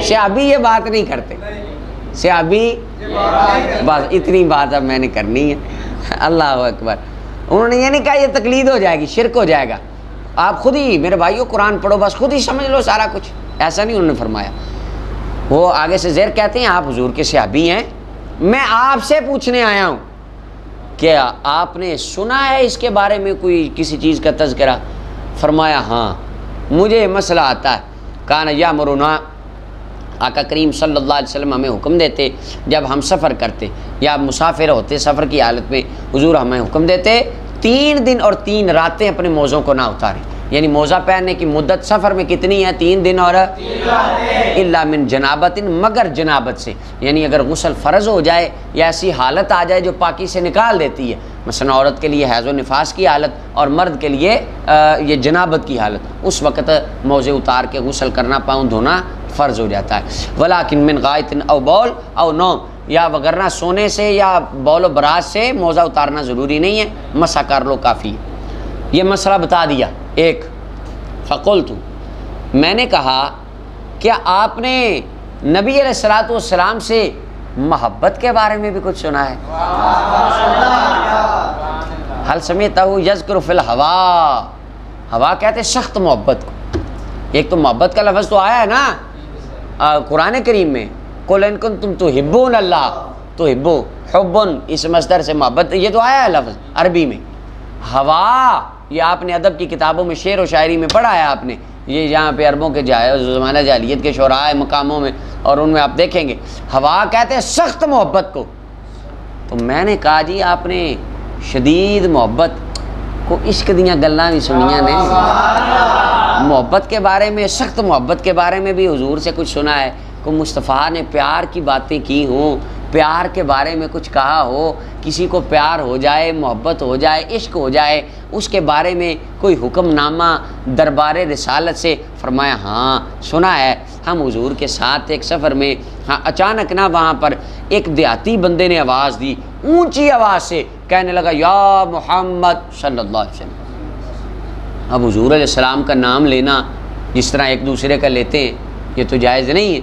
صحابی یہ بات نہیں کرتے، صحابی بس اتنی بات اب میں نے کرنی ہے، اللہ اکبر۔ انہوں نے یہ نہیں کہا یہ تقلید ہو جائے گی، شرک ہو جائے گا، آپ خود ہی میرے بھائیو قرآن پڑھو، بس خود ہی سمجھ لو سارا کچھ، ایسا نہیں انہوں نے فرمایا۔ وہ آگے سے زیر کہتے ہیں آپ حضور کے صحابی ہیں، میں آپ سے پوچھنے آیا ہوں کیا آپ نے سنا ہے اس کے بارے میں کوئی کسی چیز کا تذکرہ؟ فرمایا ہاں مجھے مسئلہ آتا ہے۔ کان یامرنا، آقا کریم صلی اللہ علیہ وسلم ہمیں حکم دیتے جب ہم سفر کرتے یا مسافر ہوتے سفر کی حالت میں، حضور ہمیں حکم دیتے 3 دن اور 3 راتیں اپنے موزوں کو نہ اتاریں، یعنی موزہ پہننے کی مدت سفر میں کتنی ہے؟ 3 دن اور 3 راتیں، الا من جنابت، مگر جنابت سے، یعنی اگر غسل فرض ہو جائے یا ایسی حالت آ جائے جو پاکی سے نکال دیتی ہے، مثلا عورت کے لیے حیض و نفاس کی حالت اور مرد کے لیے یہ جنابت کی حالت، اس وقت موزے اتار کے غسل کرنا، پاؤں دھونا فرض ہو جاتا ہے۔ ولیکن من غائط او بول او نوم، یا وگرنہ سونے سے یا بول و براز سے موزہ اتارنا ضروری نہیں ہے، مسح کر لو کافی ہے۔ یہ مسئلہ بتا دیا ایک۔ فقلت، میں نے کہا کیا آپ نے نبی علیہ الصلوۃ والسلام سے محبت کے بارے میں بھی کچھ سنا ہے؟ حل سمعتہ یذکر فی الہوا، ہوا کہتے سخت محبت کو، ایک تو محبت کا لفظ تو آیا ہے نا قرآن کریم میں، قل ان کنتم تحبون اللہ، تحبو حبن، اس مصدر سے محبت، یہ تو آیا ہے لفظ عربی میں۔ ہوا یہ آپ نے ادب کی کتابوں میں شعر و شاعری میں پڑھا ہے آپ نے، یہ یہاں پہ عربوں کے زمانہ جاہلیت کے شعراء مقاموں میں، اور ان میں آپ دیکھیں گے ہوا کہتے ہیں سخت محبت کو۔ تو میں نے کہا جی آپ نے شدید محبت کو عشق دیاں گلاں بھی سنیاں نے، محبت کے بارے میں، سخت محبت کے بارے میں بھی حضور سے کچھ سنا ہے؟ کو مصطفیٰ نے پیار کی باتیں کی ہوں، پیار کے بارے میں کچھ کہا ہو، کسی کو پیار ہو جائے، محبت ہو جائے، عشق ہو جائے، اس کے بارے میں کوئی حکم نامہ دربار رسالت سے؟ فرمایا ہاں سنا ہے، ہم حضور کے ساتھ ایک سفر میں، ہاں اچانک نہ وہاں پر ایک دیہاتی بندے نے آواز دی، اونچی آواز سے کہنے لگا یا محمد صلی اللہ علیہ وسلم۔ اب حضور علیہ السلام کا نام لینا جس طرح ایک دوسرے کا لیتے ہیں یہ تو جائز نہیں ہے۔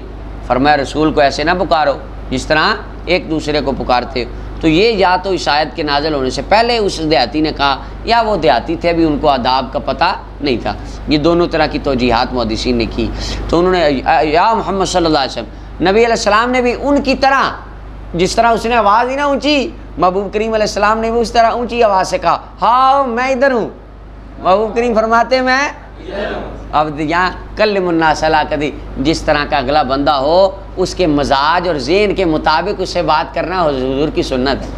فرمایا رسول کو ایسے نہ پکارو جس طرح ایک دوسرے کو پکارتے ہو۔ تو یہ یا تو اس آیت کے نازل ہونے سے پہلے اس دیہاتی نے کہا، یا وہ دیہاتی تھے ابھی ان کو آداب کا پتہ نہیں تھا، یہ دونوں طرح کی توجیحات محدثین نے کی۔ تو انہوں نے یا محمد صلی اللہ علیہ وسلم، نبی علیہ السلام نے بھی ان کی طرح جس طرح اس نے آواز دی نا اونچی، محبوب کریم علیہ السلام نے بھی اس طرح اونچی آواز سے کہا ہاں میں ادھر ہوں۔ محبوب کریم فرماتے میں اب یہاں کلم الناس علی قدی، جس طرح کا اگلا بندہ ہو اس کے مزاج اور ذہن کے مطابق اس سے بات کرنا حضور کی سنت ہے۔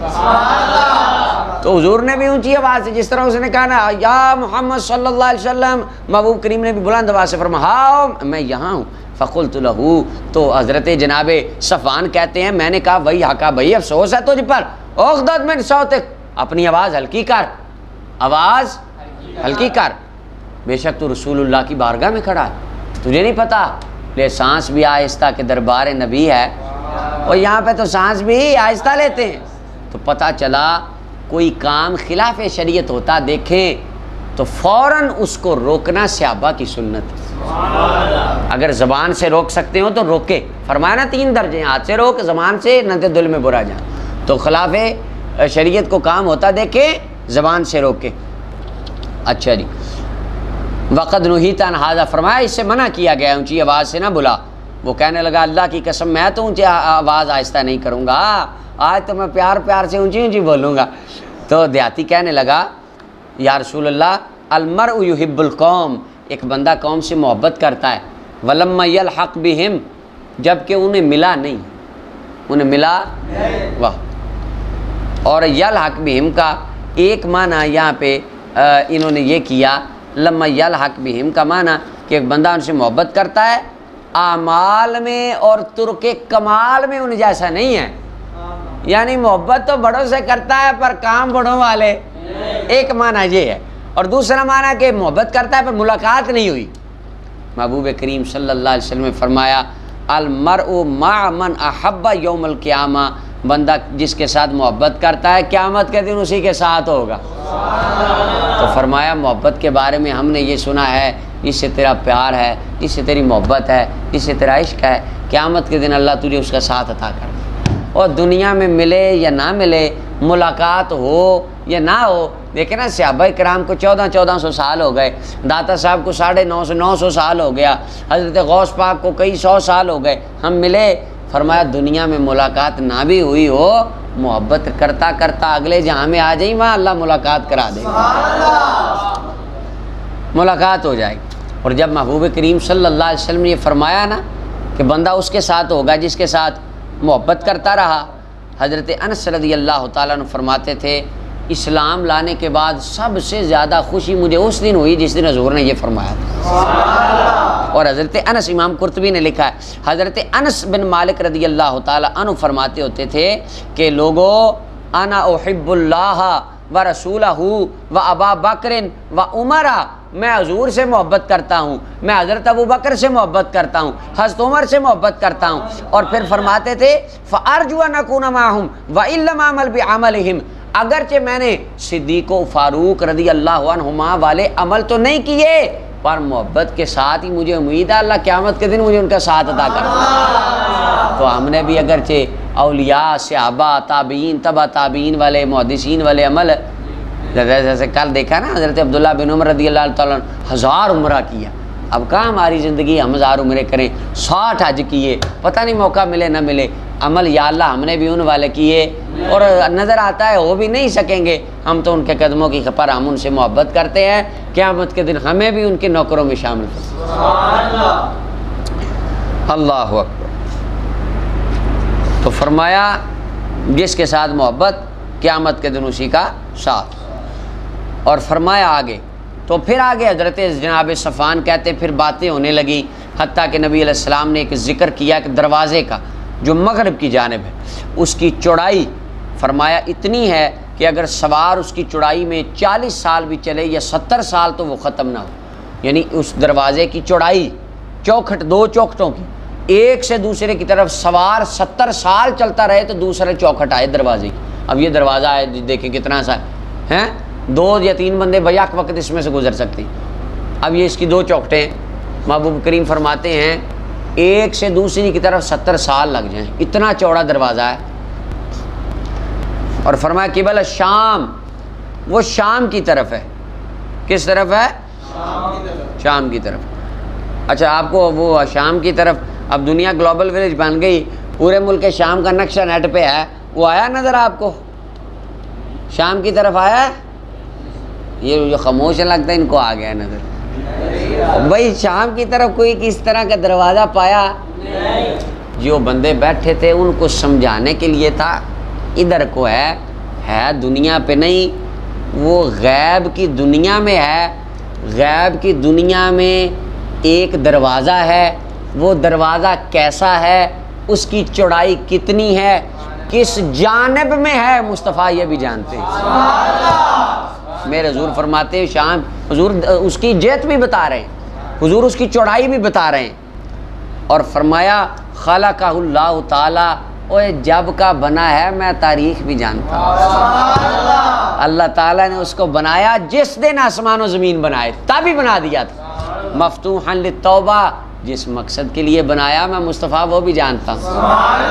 تو حضور نے بھی اونچی آواز سے، جس طرح اس نے کہا نا یا محمد صلی اللہ علیہ وسلم، محبوب کریم نے بھی بلند آواز سے فرمایا ہاں میں یہاں ہوں۔ فقلت لہو، تو حضرت جناب صفوان کہتے ہیں میں نے کہا وہی حقا بھائی افسوس ہے تجھ پر، اغضض من صوتک، اپنی آواز ہلکی کر، آواز ہلکی کر، بے شک تو رسول اللہ کی بارگاہ میں کھڑا ہے، تجھے نہیں پتا لے سانس بھی آہستہ کہ دربار نبی ہے، اور یہاں پہ تو سانس بھی آہستہ لیتے ہیں۔ تو پتہ چلا کوئی کام خلاف شریعت ہوتا دیکھیں تو فوراً اس کو روکنا صحابہ کی سنت ہے۔ اگر زبان سے روک سکتے ہو تو روکے، فرمایا نا 3 درجے، ہاتھ سے روک، زبان سے، نہ دل میں برا جان۔ تو خلاف شریعت کو کام ہوتا دیکھے زبان سے روکے۔ اچھا جی، وقد نہیت عن ھذا، فرمایا اس سے منع کیا گیا اونچی آواز سے نہ بلا۔ وہ کہنے لگا اللہ کی قسم میں تو اونچی آواز آہستہ نہیں کروں گا، آج تو میں پیار پیار سے اونچی اونچی بولوں گا۔ تو دیہاتی کہنے لگا یا رسول اللہ المرء یحب القوم، ایک بندہ قوم سے محبت کرتا ہے، ولما یلحق بہم، جب کہ انہیں ملا نہیں، انہیں ملا واہ۔ اور یلحق بہم کا ایک معنی یہاں پہ انہوں نے یہ کیا، لما یلحق بہم کا معنی کہ ایک بندہ ان سے محبت کرتا ہے، اعمال میں اور ترک کمال میں ان جیسا نہیں ہے، یعنی محبت تو بڑوں سے کرتا ہے پر کام بڑوں والے، ایک معنی یہ ہے۔ اور دوسرا معنی کہ محبت کرتا ہے پر ملاقات نہیں ہوئی۔ محبوب کریم صلی اللہ علیہ وسلم نے فرمایا المرء مع من احب یوم القیامہ، بندہ جس کے ساتھ محبت کرتا ہے قیامت کے دن اسی کے ساتھ ہوگا۔ تو فرمایا محبت کے بارے میں ہم نے یہ سنا ہے جس سے تیرا پیار ہے، جس سے تیری محبت ہے، جس سے تیرا عشق ہے، قیامت کے دن اللہ تجھے اس کا ساتھ عطا کر دے۔ اور دنیا میں ملے یا نہ ملے، ملاقات ہو یا نہ ہو، دیکھیں نا صحابہ کرام کو 1400 سال ہو گئے، داتا صاحب کو 950 سال ہو گیا، حضرت غوث پاک کو کئی 100 سال ہو گئے، ہم ملے۔ فرمایا دنیا میں ملاقات نہ بھی ہوئی ہو، محبت کرتا کرتا اگلے جہاں میں آ جائیں وہاں اللہ ملاقات کرا دے گا، ملاقات ہو جائے گی۔ اور جب محبوب کریم صلی اللہ علیہ وسلم نے یہ فرمایا نا کہ بندہ اس کے ساتھ ہوگا جس کے ساتھ محبت کرتا رہا، حضرت انس رضی اللہ تعالیٰ عنہ فرماتے تھے اسلام لانے کے بعد سب سے زیادہ خوشی مجھے اس دن ہوئی جس دن حضور نے یہ فرمایا تھا۔ اور حضرت انس، امام قرطبی نے لکھا ہے حضرت انس بن مالک رضی اللہ تعالیٰ عنہ فرماتے ہوتے تھے کہ لوگو انا احب اللہ و رسولہ و ابا بکر و عمر، میں حضور سے محبت کرتا ہوں، میں حضرت ابو بکر سے محبت کرتا ہوں، حضرت عمر سے محبت کرتا ہوں۔ اور پھر فرماتے تھے فارجو ان اکون معہم وان لم اعمل بعملہم، اگرچہ میں نے صدیق و فاروق رضی اللہ عنہما والے عمل تو نہیں کیے پر محبت کے ساتھ ہی مجھے امید ہے اللہ قیامت کے دن مجھے ان کا ساتھ عطا کرے۔ تو ہم نے بھی اگرچہ اولیاء، صحابہ، تابعین، تبع تابعین والے، محدثین والے عمل، جیسے کل دیکھا نا حضرت عبداللہ بن عمر رضی اللہ تعالیٰ 1000 عمرہ کیا، اب کہاں ہماری زندگی ہم 1000 عمرے کریں، 60 حج کیے، پتہ نہیں موقع ملے نہ ملے، عمل یا اللہ ہم نے بھی ان والے کیے اور نظر آتا ہے ہو بھی نہیں سکیں گے، ہم تو ان کے قدموں کی خبر، ہم ان سے محبت کرتے ہیں، قیامت کے دن ہمیں بھی ان کے نوکروں میں شامل کریں۔ اللہ اکبر۔ تو فرمایا جس کے ساتھ محبت قیامت کے دن اسی کا ساتھ۔ اور فرمایا آگے، تو پھر آگے حضرت جناب صفوان کہتے پھر باتیں ہونے لگیں، حتیٰ کہ نبی علیہ السلام نے ایک ذکر کیا کہ دروازے کا جو مغرب کی جانب ہے اس کی چوڑائی فرمایا اتنی ہے کہ اگر سوار اس کی چوڑائی میں 40 سال بھی چلے یا 70 سال تو وہ ختم نہ ہو، یعنی اس دروازے کی چوڑائی، چوکھٹ 2 چوکھٹوں کی، ایک سے دوسرے کی طرف سوار 70 سال چلتا رہے تو دوسرے چوکھٹ آئے دروازے کی۔ اب یہ دروازہ ہے دیکھیں کتنا سا ہے، 2 یا 3 بندے بیک وقت اس میں سے گزر سکتے ہیں۔ اب یہ اس کی 2 چوکھٹیں، محبوب کریم فرماتے ہیں ایک سے دوسری کی طرف 70 سال لگ جائیں، اتنا چوڑا دروازہ ہے۔ اور فرمایا قبل شام، وہ شام کی طرف ہے، کس طرف ہے؟ شام کی طرف۔ اچھا آپ کو وہ شام کی طرف، اب دنیا گلوبل ولیج بن گئی، پورے ملک شام کا نقشہ نیٹ پہ ہے، وہ آیا نظر آپ کو؟ شام کی طرف آیا ہے؟ یہ جو خاموش لگتا ہے ان کو آ گیا نظر، بھائی شام کی طرف کوئی کس طرح کا دروازہ پایا؟ جو بندے بیٹھے تھے ان کو سمجھانے کے لیے تھا، ادھر کو ہے دنیا پہ نہیں، وہ غیب کی دنیا میں ہے۔ غیب کی دنیا میں ایک دروازہ ہے، وہ دروازہ کیسا ہے، اس کی چوڑائی کتنی ہے، کس جانب میں ہے، مصطفیٰ یہ بھی جانتے ہیں۔ میرے حضور فرماتے ہیں شام، حضور اس کی جہت بھی بتا رہے ہیں، حضور اس کی چوڑائی بھی بتا رہے ہیں، اور فرمایا خلقہ اللہ تعالیٰ، اوے جب کا بنا ہے میں تاریخ بھی جانتا ہوں۔ اللہ تعالیٰ نے اس کو بنایا جس دن آسمان و زمین بنائے، تبھی بنا دیا تھا۔ مفتوحا للتوبہ، جس مقصد کے لیے بنایا میں مصطفیٰ وہ بھی جانتا ہوں۔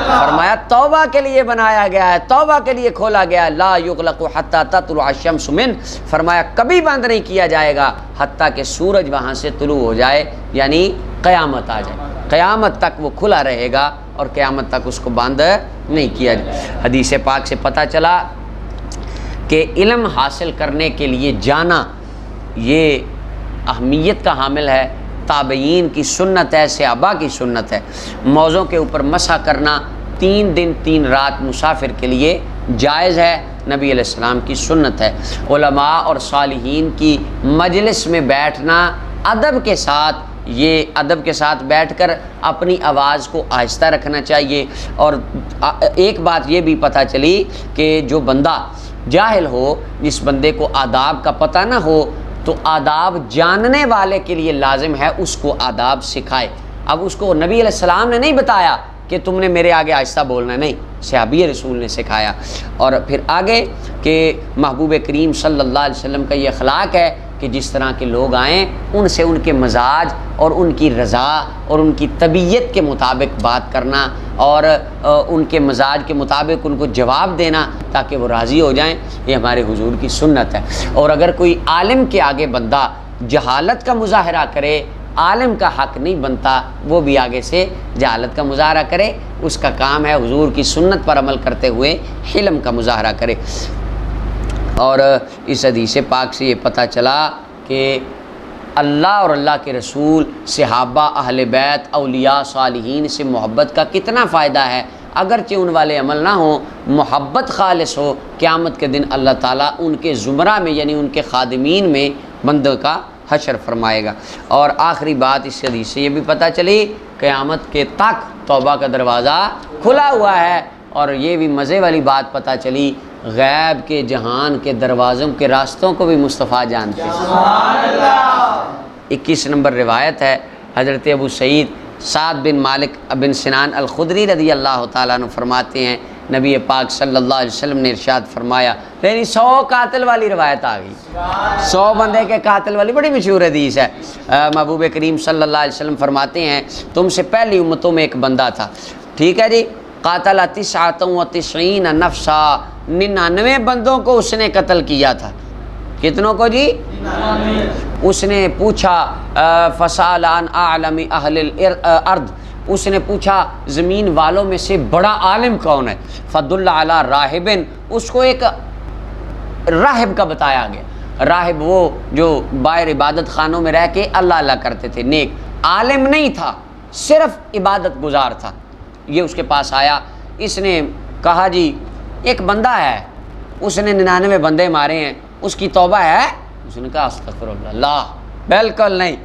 فرمایا توبہ کے لیے بنایا گیا ہے، توبہ کے لیے کھولا گیا ہے۔ لا یغلق حتی تطلع الشمس من، فرمایا کبھی بند نہیں کیا جائے گا حتیٰ کہ سورج وہاں سے طلوع ہو جائے، یعنی قیامت آ جائے، قیامت تک وہ کھلا رہے گا اور قیامت تک اس کو بند نہیں کیا جائے۔ حدیث پاک سے پتہ چلا کہ علم حاصل کرنے کے لیے جانا یہ اہمیت کا حامل ہے، تابعین کی سنت ہے، صحابہ کی سنت ہے۔ موضوع کے اوپر مسح کرنا 3 دن 3 رات مسافر کے لیے جائز ہے، نبی علیہ السلام کی سنت ہے۔ علماء اور صالحین کی مجلس میں بیٹھنا ادب کے ساتھ، یہ ادب کے ساتھ بیٹھ کر اپنی آواز کو آہستہ رکھنا چاہیے۔ اور ایک بات یہ بھی پتہ چلی کہ جو بندہ جاہل ہو، جس بندے کو آداب کا پتہ نہ ہو، تو آداب جاننے والے کے لیے لازم ہے اس کو آداب سکھائے۔ اب اس کو نبی علیہ السلام نے نہیں بتایا کہ تم نے میرے آگے آہستہ بولنا، نہیں، صحابی رسول نے سکھایا۔ اور پھر آگے کہ محبوب کریم صلی اللہ علیہ وسلم کا یہ اخلاق ہے کہ جس طرح کے لوگ آئیں ان سے ان کے مزاج اور ان کی رضا اور ان کی طبیعت کے مطابق بات کرنا، اور ان کے مزاج کے مطابق ان کو جواب دینا تاکہ وہ راضی ہو جائیں، یہ ہمارے حضور کی سنت ہے۔ اور اگر کوئی عالم کے آگے بندہ جہالت کا مظاہرہ کرے، عالم کا حق نہیں بنتا وہ بھی آگے سے جہالت کا مظاہرہ کرے، اس کا کام ہے حضور کی سنت پر عمل کرتے ہوئے حلم کا مظاہرہ کرے۔ اور اس حدیث پاک سے یہ پتہ چلا کہ اللہ اور اللہ کے رسول، صحابہ، اہل بیت، اولیاء، صالحین سے محبت کا کتنا فائدہ ہے۔ اگرچہ ان والے عمل نہ ہوں، محبت خالص ہو، قیامت کے دن اللہ تعالیٰ ان کے زمرہ میں یعنی ان کے خادمین میں بندوں کا حشر فرمائے گا۔ اور آخری بات اس حدیث سے یہ بھی پتہ چلی قیامت کے تک توبہ کا دروازہ کھلا ہوا ہے۔ اور یہ بھی مزے والی بات پتہ چلی، غیب کے جہان کے دروازوں کے راستوں کو بھی مصطفیٰ جانتے ہیں۔ 21 نمبر روایت ہے، حضرت ابو سعید سعد بن مالک بن سنان الخدری رضی اللہ تعالیٰ عنہ فرماتے ہیں، نبی پاک صلی اللہ علیہ وسلم نے ارشاد فرمایا، یعنی 100 قاتل والی روایت آ گئی، 100 بندے کے قاتل والی بڑی مشہور حدیث ہے۔ محبوب کریم صلی اللہ علیہ وسلم فرماتے ہیں تم سے پہلی امتوں میں ایک بندہ تھا، ٹھیک ہے جی، قاتل 99 نفسا، 99 بندوں کو اس نے قتل کیا تھا۔ کتنوں کو جی؟ اس نے پوچھا فسأل عن اعلم اہل الارض، اس نے پوچھا زمین والوں میں سے بڑا عالم کون ہے؟ فدل علی راہب، اس کو ایک راہب کا بتایا گیا۔ راہب وہ جو باہر عبادت خانوں میں رہ کے اللہ اللہ کرتے تھے، نیک، عالم نہیں تھا، صرف عبادت گزار تھا۔ یہ اس کے پاس آیا، اس نے کہا جی ایک بندہ ہے، اس نے 99 بندے مارے ہیں، اس کی توبہ ہے؟ اس نے کہا استغفر اللہ، لا بالکل نہیں۔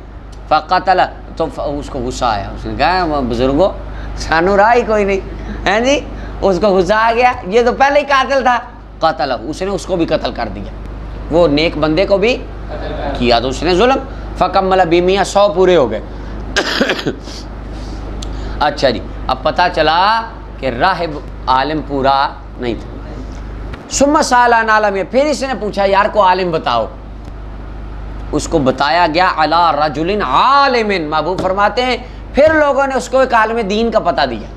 فقتل، تو اس کو غصہ آیا، اس نے کہا بزرگوں سانو راہ ہی کوئی نہیں ہے جی، اس کو غصہ آ گیا، یہ تو پہلے ہی قاتل تھا۔ قتل، اس نے اس کو بھی قتل کر دیا، وہ نیک بندے کو بھی کیا تو اس نے ظلم۔ فکمل بیمیہ، 100 پورے ہو گئے۔ اچھا جی، اب پتہ چلا کہ راہب عالم پورا نہیں تھا۔ ثم سأل عن عالم، پھر اس نے پوچھا یار کو عالم بتاؤ، اس کو بتایا گیا علی رجل عالم، محبوب فرماتے ہیں پھر لوگوں نے اس کو ایک عالم دین کا پتہ دیا۔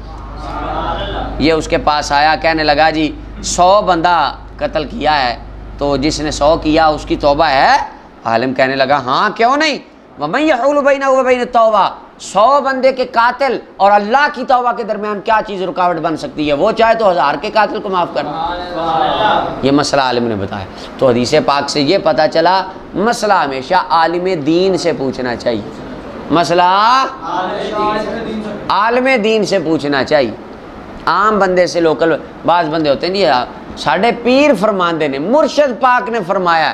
یہ اس کے پاس آیا، کہنے لگا جی 100 بندہ قتل کیا ہے، تو جس نے 100 کیا اس کی توبہ ہے؟ عالم کہنے لگا ہاں کیوں نہیں، وَمَن يَحُولُ بَيْنَهُ وَبَيْنَ التَّوْبَةِ، 100 بندے کے قاتل اور اللہ کی توبہ کے درمیان کیا چیز رکاوٹ بن سکتی ہے؟ وہ چاہے تو 1000 کے قاتل کو معاف کرنا۔ یہ مسئلہ عالم نے بتایا۔ تو حدیث پاک سے یہ پتہ چلا مسئلہ ہمیشہ عالم دین سے پوچھنا چاہیے، مسئلہ عالم دین سے پوچھنا چاہیے، عام بندے سے۔ لوکل بعض بندے ہوتے ہیں نہیں، ساڑھے پیر فرماندے نے، مرشد پاک نے فرمایا،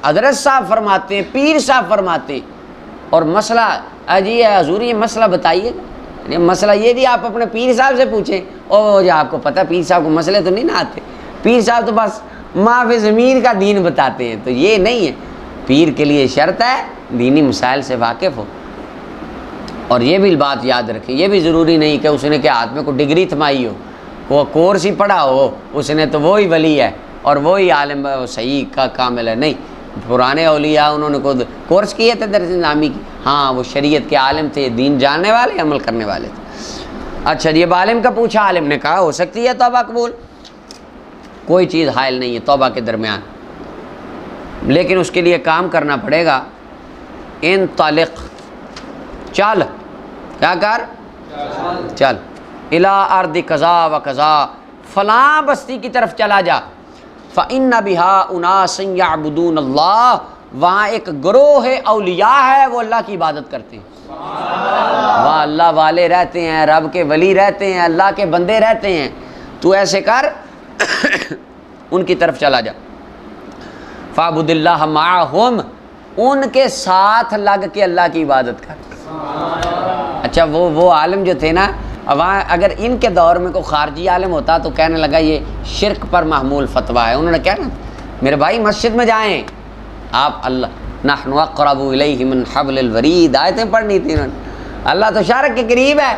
حضرت صاحب فرماتے ہیں، پیر صاحب فرماتے ہیں، اور مسئلہ جی حضور یہ مسئلہ بتائیے گا، مسئلہ یہ جی آپ اپنے پیر صاحب سے پوچھیں، اور جو آپ کو پتہ پیر صاحب کو مسئلے تو نہیں نہ آتے، پیر صاحب تو بس معاف زمین کا دین بتاتے ہیں۔ تو یہ نہیں ہے، پیر کے لیے شرط ہے دینی مسائل سے واقف ہو۔ اور یہ بھی بات یاد رکھیں، یہ بھی ضروری نہیں کہ اس نے کہ ہاتھ میں کوئی ڈگری تھمائی ہو، وہ کورس ہی پڑھا ہو، اس نے تو وہی ولی ہے اور وہی عالم صحیح کا کامل ہے۔ نہیں، پرانے اولیاء انہوں نے خود کورس کیے تھے درس نامی کی، ہاں وہ شریعت کے عالم تھے، دین جاننے والے، عمل کرنے والے تھے۔ اچھا جی، اب عالم کا پوچھا، عالم نے کہا ہو سکتی ہے توبہ قبول، کوئی چیز حائل نہیں ہے توبہ کے درمیان، لیکن اس کے لیے کام کرنا پڑے گا۔ انطلق، چل، کیا کر؟ چل، الی ارض کذا و کذا، فلاں بستی کی طرف چلا جا، فإن بها اناس یعبدون اللہ، وہاں ایک گروہ اولیاء ہے، وہ اللہ کی عبادت کرتے ہیں، وہاں اللہ والے رہتے ہیں، رب کے ولی رہتے ہیں، اللہ کے بندے رہتے ہیں، تو ایسے کر ان کی طرف چلا جا۔ فاعبد اللہ معہم، ان کے ساتھ لگ کے اللہ کی عبادت کر۔ اچھا وہ عالم جو تھے نا، وہاں اگر ان کے دور میں کوئی خارجی عالم ہوتا تو کہنے لگا یہ شرک پر محمول فتویٰ ہے، انہوں نے کہنا میرے بھائی مسجد میں جائیں آپ، اللہ نحن اقرب الیہ من حبل الورید، آیتیں پڑھنی تھی انہوں نے، اللہ تو شارک کے قریب ہے،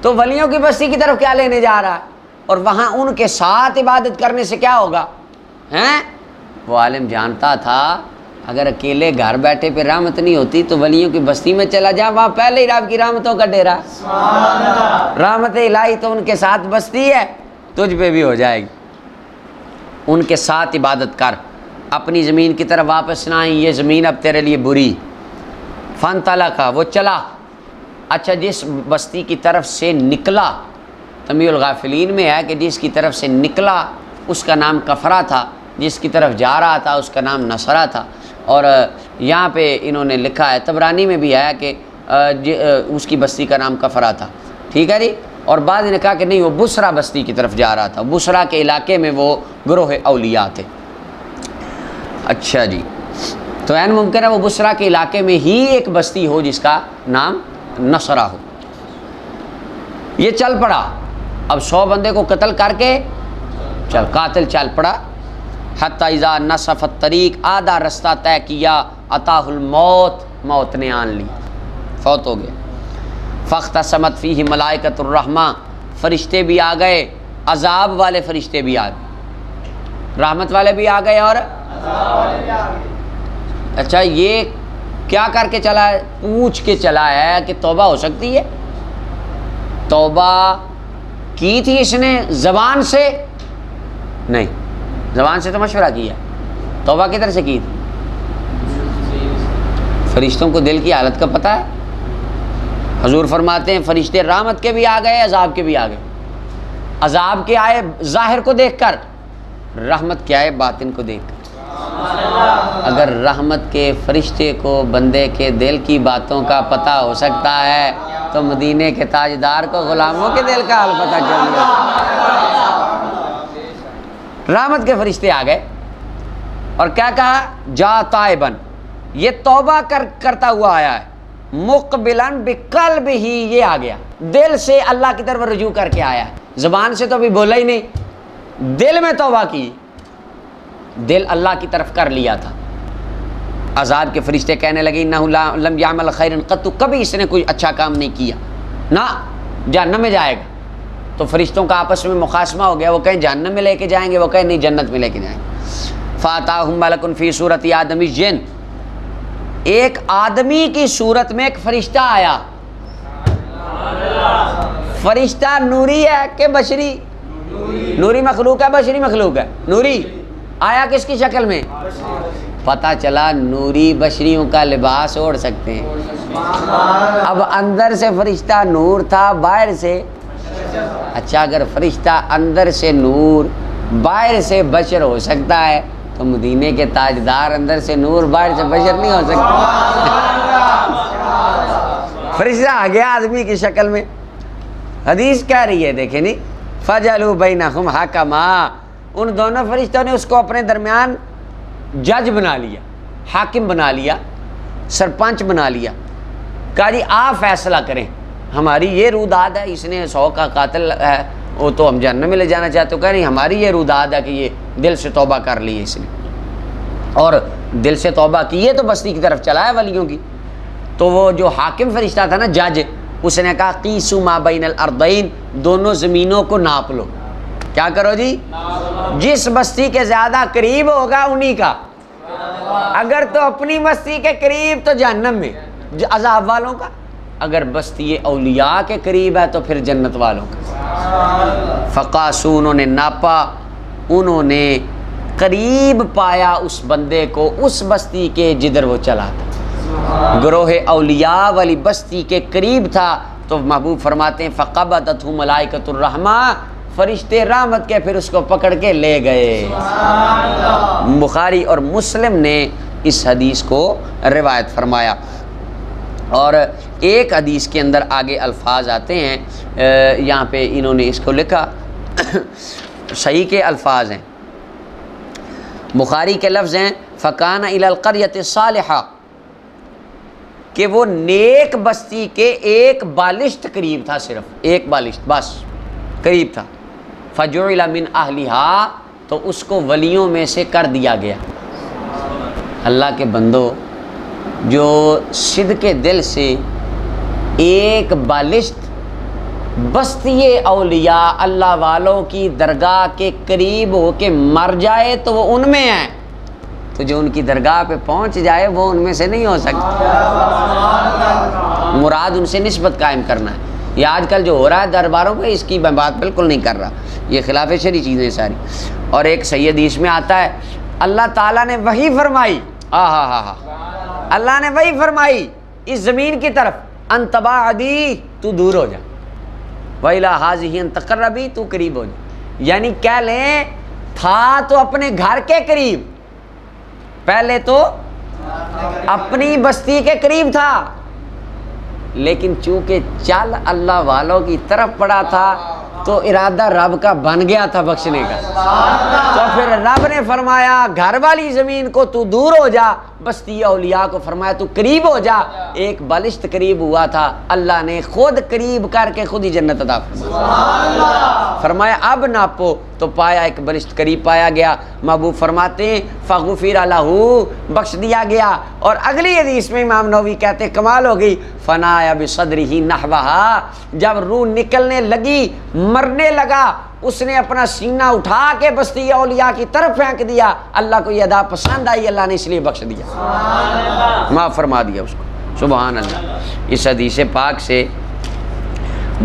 تو ولیوں کی بستی کی طرف کیا لینے جا رہا ہے؟ اور وہاں ان کے ساتھ عبادت کرنے سے کیا ہوگا ہیں؟ وہ عالم جانتا تھا اگر اکیلے گھر بیٹھے پہ رحمت نہیں ہوتی تو ولیوں کی بستی میں چلا جا، وہاں پہلے ہی رب کی رحمتوں کا ڈیرا، رحمت الہی تو ان کے ساتھ بستی ہے، تجھ پہ بھی ہو جائے گی۔ ان کے ساتھ عبادت کر، اپنی زمین کی طرف واپس نہ آئیں، یہ زمین اب تیرے لیے بری۔ فانطلقا، وہ چلا۔ اچھا، جس بستی کی طرف سے نکلا، تنبیہ الغافلین میں ہے کہ جس کی طرف سے نکلا اس کا نام کفرہ تھا، جس کی طرف جا رہا تھا اس کا نام نصرہ تھا، اور یہاں پہ انہوں نے لکھا ہے، طبرانی میں بھی ہے کہ اس کی بستی کا نام کفرہ تھا، ٹھیک ہے جی، اور بعض نے کہا کہ نہیں وہ بصرہ بستی کی طرف جا رہا تھا، بصرہ کے علاقے میں وہ گروہ اولیاء تھے۔ اچھا جی، تو عین ممکن ہے وہ بصرہ کے علاقے میں ہی ایک بستی ہو جس کا نام نصرہ ہو۔ یہ چل پڑا، اب 100 بندے کو قتل کر کے چل، قاتل چل پڑا، حتی اذا نصف الطریق، آدھا رستہ طے کیا، اتاہ الموت، موت نے آن لی، فوت ہو گیا۔ فاختصمت فیہ ملائکۃ الرحمہ، فرشتے بھی آ گئے، عذاب والے فرشتے بھی آ گئے، رحمت والے بھی آ گئے اور عذاب والے بھی آ گئے۔ اچھا، یہ کیا کر کے چلا ہے؟ پوچھ کے چلا ہے کہ توبہ ہو سکتی ہے؟ توبہ کی تھی اس نے زبان سے؟ نہیں، زبان سے تو مشورہ کیا، توبہ کدھر سے کی تھی؟ فرشتوں کو دل کی حالت کا پتہ ہے، حضور فرماتے ہیں فرشتے رحمت کے بھی آ گئے، عذاب کے بھی آ گئے، عذاب کے آئے ظاہر کو دیکھ کر، رحمت کے آئے باطن کو دیکھ کر۔ اگر رحمت کے فرشتے کو بندے کے دل کی باتوں کا پتہ ہو سکتا ہے تو مدینے کے تاجدار کو غلاموں کے دل کا حال پتہ کیوں نہیں ہوتا؟ رحمت کے فرشتے آ گئے اور کیا کہا؟ جا تائبن، یہ توبہ کرتا ہوا آیا ہے، مقبلن بقلبہ، یہ آ گیا دل سے اللہ کی طرف رجوع کر کے آیا ہے، زبان سے تو ابھی بولا ہی نہیں، دل میں توبہ کی، دل اللہ کی طرف کر لیا تھا۔ عذاب کے فرشتے کہنے لگے انہ لم یعمل خیرا قط، کبھی اس نے کوئی اچھا کام نہیں کیا، نہ جہنم میں جائے گا۔ تو فرشتوں کا آپس میں مخاصمہ ہو گیا، وہ کہیں جہنم میں لے کے جائیں گے، وہ کہیں نہیں جنت میں لے کے جائیں گے۔ فاتاہم ملک فی صورت آدمی جن، ایک آدمی کی صورت میں ایک فرشتہ آیا۔ فرشتہ نوری ہے کہ بشری؟ نوری مخلوق ہے، بشری مخلوق ہے؟ نوری۔ آیا کس کی شکل میں؟ پتہ چلا نوری بشریوں کا لباس اوڑھ سکتے ہیں۔ اب اندر سے فرشتہ نور تھا، باہر سے اچھا اگر فرشتہ اندر سے نور باہر سے بشر ہو سکتا ہے تو مدینے کے تاجدار اندر سے نور باہر سے بشر نہیں ہو سکتا۔ فرشتہ آ گیا آدمی کی شکل میں۔ حدیث کہہ رہی ہے دیکھیں نہیں، فَجَعَلُوا بَيْنَهُمْ حَكَمًا، ان دونوں فرشتوں نے اس کو اپنے درمیان جج بنا لیا، حاکم بنا لیا، سرپنچ بنا لیا۔ کہا جی آپ فیصلہ کریں، ہماری یہ روداد ہے، اس نے 100 کا قاتل ہے وہ تو ہم جہنم میں لے جانا چاہتے ہو، کہہ نہیں ہماری یہ روداد ہے کہ یہ دل سے توبہ کر لی ہے اس نے، اور دل سے توبہ کی ہے تو بستی کی طرف چلا ہے ولیوں کی۔ تو وہ جو حاکم فرشتہ تھا نا، جج، اس نے کہا قیسوا ما بین الارضین، دونوں زمینوں کو ناپ لو۔ کیا کرو جی؟ جس بستی کے زیادہ قریب ہوگا انہی کا، اگر تو اپنی بستی کے قریب تو جہنم میں عذاب والوں کا، اگر بستی اولیاء کے قریب ہے تو پھر جنت والوں کا۔ فقاسو، انہوں نے ناپا، انہوں نے قریب پایا اس بندے کو اس بستی کے جدھر وہ چلا تھا، گروہ اولیاء والی بستی کے قریب تھا۔ تو محبوب فرماتے ہیں فقبضتہ ملائکۃ الرحمہ، فرشتے رحمت کے پھر اس کو پکڑ کے لے گئے۔ بخاری اور مسلم نے اس حدیث کو روایت فرمایا۔ اور ایک حدیث کے اندر آگے الفاظ آتے ہیں، یہاں پہ انہوں نے اس کو لکھا، صحیح کے الفاظ ہیں، بخاری کے لفظ ہیں فَكَانَ إِلَى الْقَرْيَةِ الصَّالِحَةِ، کہ وہ نیک بستی کے ایک بالشت قریب تھا، صرف ایک بالشت بس قریب تھا۔ فَجُعِلَ مِنْ أَهْلِهَا، تو اس کو ولیوں میں سے کر دیا گیا۔ اللہ کے بندو، جو صدق دل سے ایک بالشت بستی اولیاء اللہ والوں کی درگاہ کے قریب ہو کے مر جائے تو وہ ان میں ہیں، تو جو ان کی درگاہ پہ پہنچ جائے وہ ان میں سے نہیں ہو سکتا۔ مراد ان سے نسبت قائم کرنا ہے۔ یہ آج کل جو ہو رہا ہے درباروں پہ، اس کی میں بات بالکل نہیں کر رہا، یہ خلاف شرعی چیزیں ساری۔ اور ایک صحیح حدیث میں آتا ہے اللہ تعالیٰ نے وحی فرمائی، اللہ نے وحی فرمائی اس زمین کی طرف، ان تباعدی، تو دور ہو جا، وَإِلَىٰ هَٰذِهِ أَن تَقَرَّبِي، تو قریب ہو جا۔ یعنی کہہ لیں تھا تو اپنے گھر کے قریب، پہلے تو اپنی بستی کے قریب تھا، لیکن چونکہ چل اللہ والوں کی طرف پڑا تھا تو ارادہ رب کا بن گیا تھا بخشنے کا، تو پھر رب نے فرمایا گھر والی زمین کو تو دور ہو جا، بستی اولیاء کو فرمایا تو قریب ہو جا۔ ایک بالشت قریب ہوا تھا، اللہ نے خود قریب کر کے خود ہی جنت عطا فرمایا۔ اب ناپو تو پایا ایک بالشت قریب پایا گیا۔ محبوب فرماتے ہیں فغفر لہ، بخش دیا گیا۔ اور اگلی حدیث میں امام نووی کہتے ہیں کمال ہو گئی، فنایا بصدرہ نحوہا، جب روح نکلنے لگی، مرنے لگا، اس نے اپنا سینہ اٹھا کے بستی اولیاء کی طرف پھینک دیا۔ اللہ کو یہ ادا پسند آئی، اللہ نے اس لیے بخش دیا، معاف فرما دیا اس کو۔ سبحان اللہ۔ اس حدیث پاک سے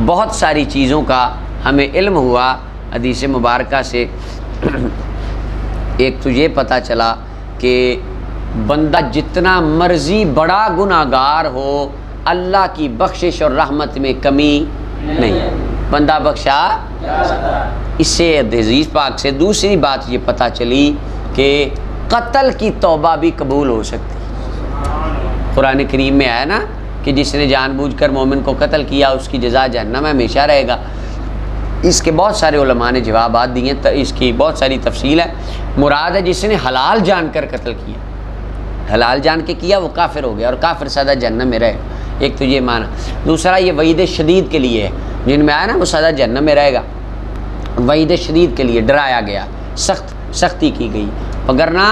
بہت ساری چیزوں کا ہمیں علم ہوا۔ حدیث مبارکہ سے ایک تو یہ پتہ چلا کہ بندہ جتنا مرضی بڑا گناہ گار ہو، اللہ کی بخشش اور رحمت میں کمی نہیں، بندہ بخشا۔ اس سے حدیث پاک سے دوسری بات یہ پتہ چلی کہ قتل کی توبہ بھی قبول ہو سکتی۔ قرآن کریم میں آیا نا کہ جس نے جان بوجھ کر مومن کو قتل کیا اس کی جزا جہنم ہمیشہ رہے گا۔ اس کے بہت سارے علماء نے جوابات دیے ہیں، اس کی بہت ساری تفصیل ہے۔ مراد ہے جس نے حلال جان کر قتل کیا، حلال جان کے کیا وہ کافر ہو گیا، اور کافر سزا جہنم میں رہے گا۔ ایک تو یہ معنی، دوسرا یہ وعید شدید کے لیے ہے، جن میں آیا نا وہ سزا جہنم میں رہے گا، وعید شدید کے لیے ڈرایا گیا، سختی کی گئی۔ وگرنہ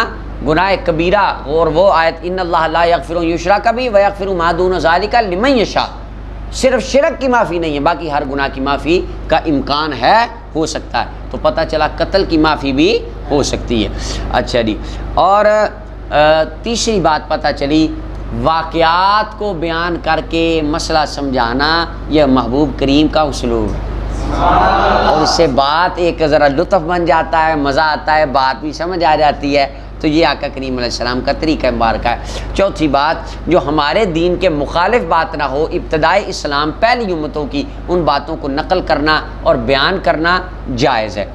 گناہ کبیرہ، اور وہ آیت ان اللہ لا یغفر ان یشرک بہ ویغفر ما دون ذلک لمن یشاء، صرف شرک کی معافی نہیں ہے، باقی ہر گناہ کی معافی کا امکان ہے، ہو سکتا ہے۔ تو پتہ چلا قتل کی معافی بھی ہو سکتی ہے۔ اچھا جی، اور تیسری بات پتہ چلی، واقعات کو بیان کر کے مسئلہ سمجھانا یہ محبوب کریم کا اسلوب ہے، اور اس سے بات ایک ذرا لطف بن جاتا ہے، مزہ آتا ہے، بات بھی سمجھ آ جاتی ہے۔ تو یہ آقا کریم علیہ السلام کا طریقہ مبارکہ ہے۔ چوتھی بات، جو ہمارے دین کے مخالف بات نہ ہو، ابتدائی اسلام پہلی امتوں کی ان باتوں کو نقل کرنا اور بیان کرنا جائز ہے۔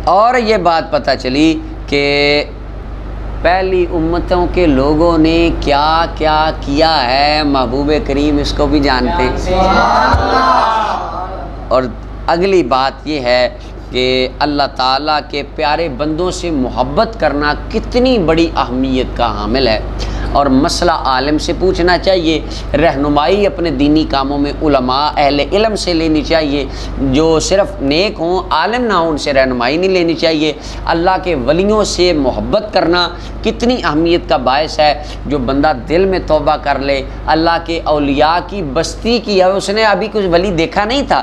اور یہ بات پتہ چلی کہ پہلی امتوں کے لوگوں نے کیا کیا کیا ہے، محبوب کریم اس کو بھی جانتے ہیں۔ اور اگلی بات یہ ہے کہ اللہ تعالیٰ کے پیارے بندوں سے محبت کرنا کتنی بڑی اہمیت کا حامل ہے، اور مسئلہ عالم سے پوچھنا چاہیے، رہنمائی اپنے دینی کاموں میں علماء اہل علم سے لینی چاہیے، جو صرف نیک ہوں عالم نہ ہوں ان سے رہنمائی نہیں لینی چاہیے۔ اللہ کے ولیوں سے محبت کرنا کتنی اہمیت کا باعث ہے، جو بندہ دل میں توبہ کر لے، اللہ کے اولیاء کی بستی کی ہے، اس نے ابھی کچھ ولی دیکھا نہیں تھا،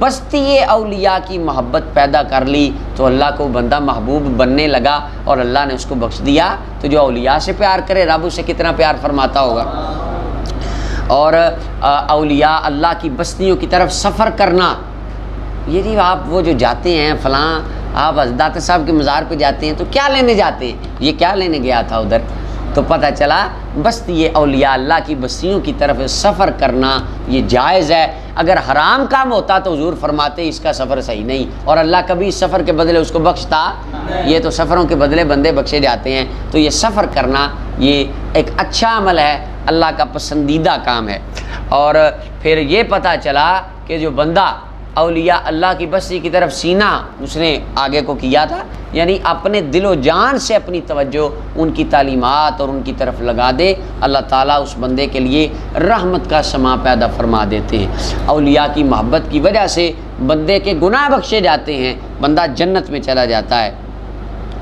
بستی اولیاء کی محبت پیدا کر لی تو اللہ کو بندہ محبوب بننے لگا اور اللہ نے اس کو بخش دیا۔ تو جو اولیاء سے پیار کرے رب اسے کتنا پیار فرماتا ہوگا۔ اور اولیاء اللہ کی بستیوں کی طرف سفر کرنا، یہ جی آپ وہ جو جاتے ہیں فلاں آپ داتا صاحب کے مزار پہ جاتے ہیں تو کیا لینے جاتے ہیں، یہ کیا لینے گیا تھا ادھر، تو پتہ چلا بستی اولیاء اللہ کی بستیوں کی طرف سفر کرنا یہ جائز ہے۔ اگر حرام کام ہوتا تو حضور فرماتے اس کا سفر صحیح نہیں، اور اللہ کبھی اس سفر کے بدلے اس کو بخشتا، یہ تو سفروں کے بدلے بندے بخشے جاتے ہیں، تو یہ سفر کرنا یہ ایک اچھا عمل ہے، اللہ کا پسندیدہ کام ہے۔ اور پھر یہ پتہ چلا کہ جو بندہ اولیاء اللہ کی بستی کی طرف سینہ اس نے آگے کو کیا تھا، یعنی اپنے دل و جان سے اپنی توجہ ان کی تعلیمات اور ان کی طرف لگا دے، اللہ تعالیٰ اس بندے کے لیے رحمت کا سماں پیدا فرما دیتے ہیں۔ اولیاء کی محبت کی وجہ سے بندے کے گناہ بخشے جاتے ہیں، بندہ جنت میں چلا جاتا ہے۔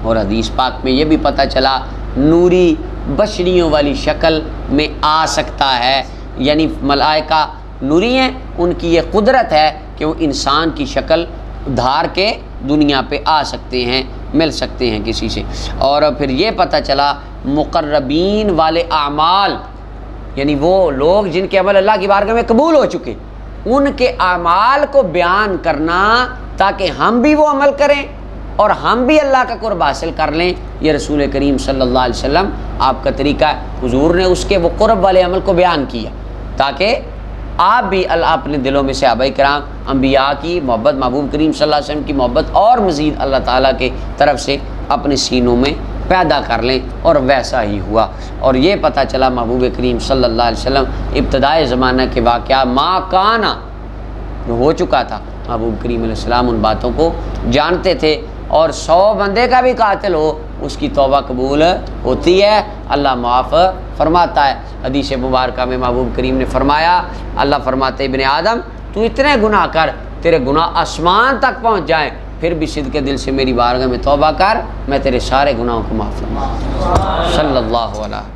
اور حدیث پاک میں یہ بھی پتہ چلا نوری بشریوں والی شکل میں آ سکتا ہے، یعنی ملائکہ نوری ہیں، ان کی یہ قدرت ہے کہ وہ انسان کی شکل دھار کے دنیا پہ آ سکتے ہیں، مل سکتے ہیں کسی سے۔ اور پھر یہ پتہ چلا مقربین والے اعمال، یعنی وہ لوگ جن کے عمل اللہ کی بارگاہ میں قبول ہو چکے، ان کے اعمال کو بیان کرنا تاکہ ہم بھی وہ عمل کریں اور ہم بھی اللہ کا قرب حاصل کر لیں، یہ رسول کریم صلی اللہ علیہ وسلم آپ کا طریقہ ہے۔ حضور نے اس کے وہ قرب والے عمل کو بیان کیا تاکہ آپ بھی اللہ اپنے دلوں میں صحابہ کرام انبیاء کی محبت، محبوب کریم صلی اللہ علیہ وسلم کی محبت اور مزید اللہ تعالیٰ کے طرف سے اپنے سینوں میں پیدا کر لیں، اور ویسا ہی ہوا۔ اور یہ پتہ چلا محبوب کریم صلی اللہ علیہ وسلم ابتدائی زمانہ کے واقعہ ما کانا جو ہو چکا تھا، محبوب کریم علیہ السلام ان باتوں کو جانتے تھے، اور 100 بندے کا بھی قاتل ہو اس کی توبہ قبول ہوتی ہے، اللہ معاف فرماتا ہے۔ حدیث مبارکہ میں محبوب کریم نے فرمایا، اللہ فرماتے ابن آدم تو اتنے گناہ کر تیرے گناہ آسمان تک پہنچ جائیں، پھر بھی صدق دل سے میری بارگاہ میں توبہ کر، میں تیرے سارے گناہوں کو معاف فرماؤں۔ صلی اللہ علیہ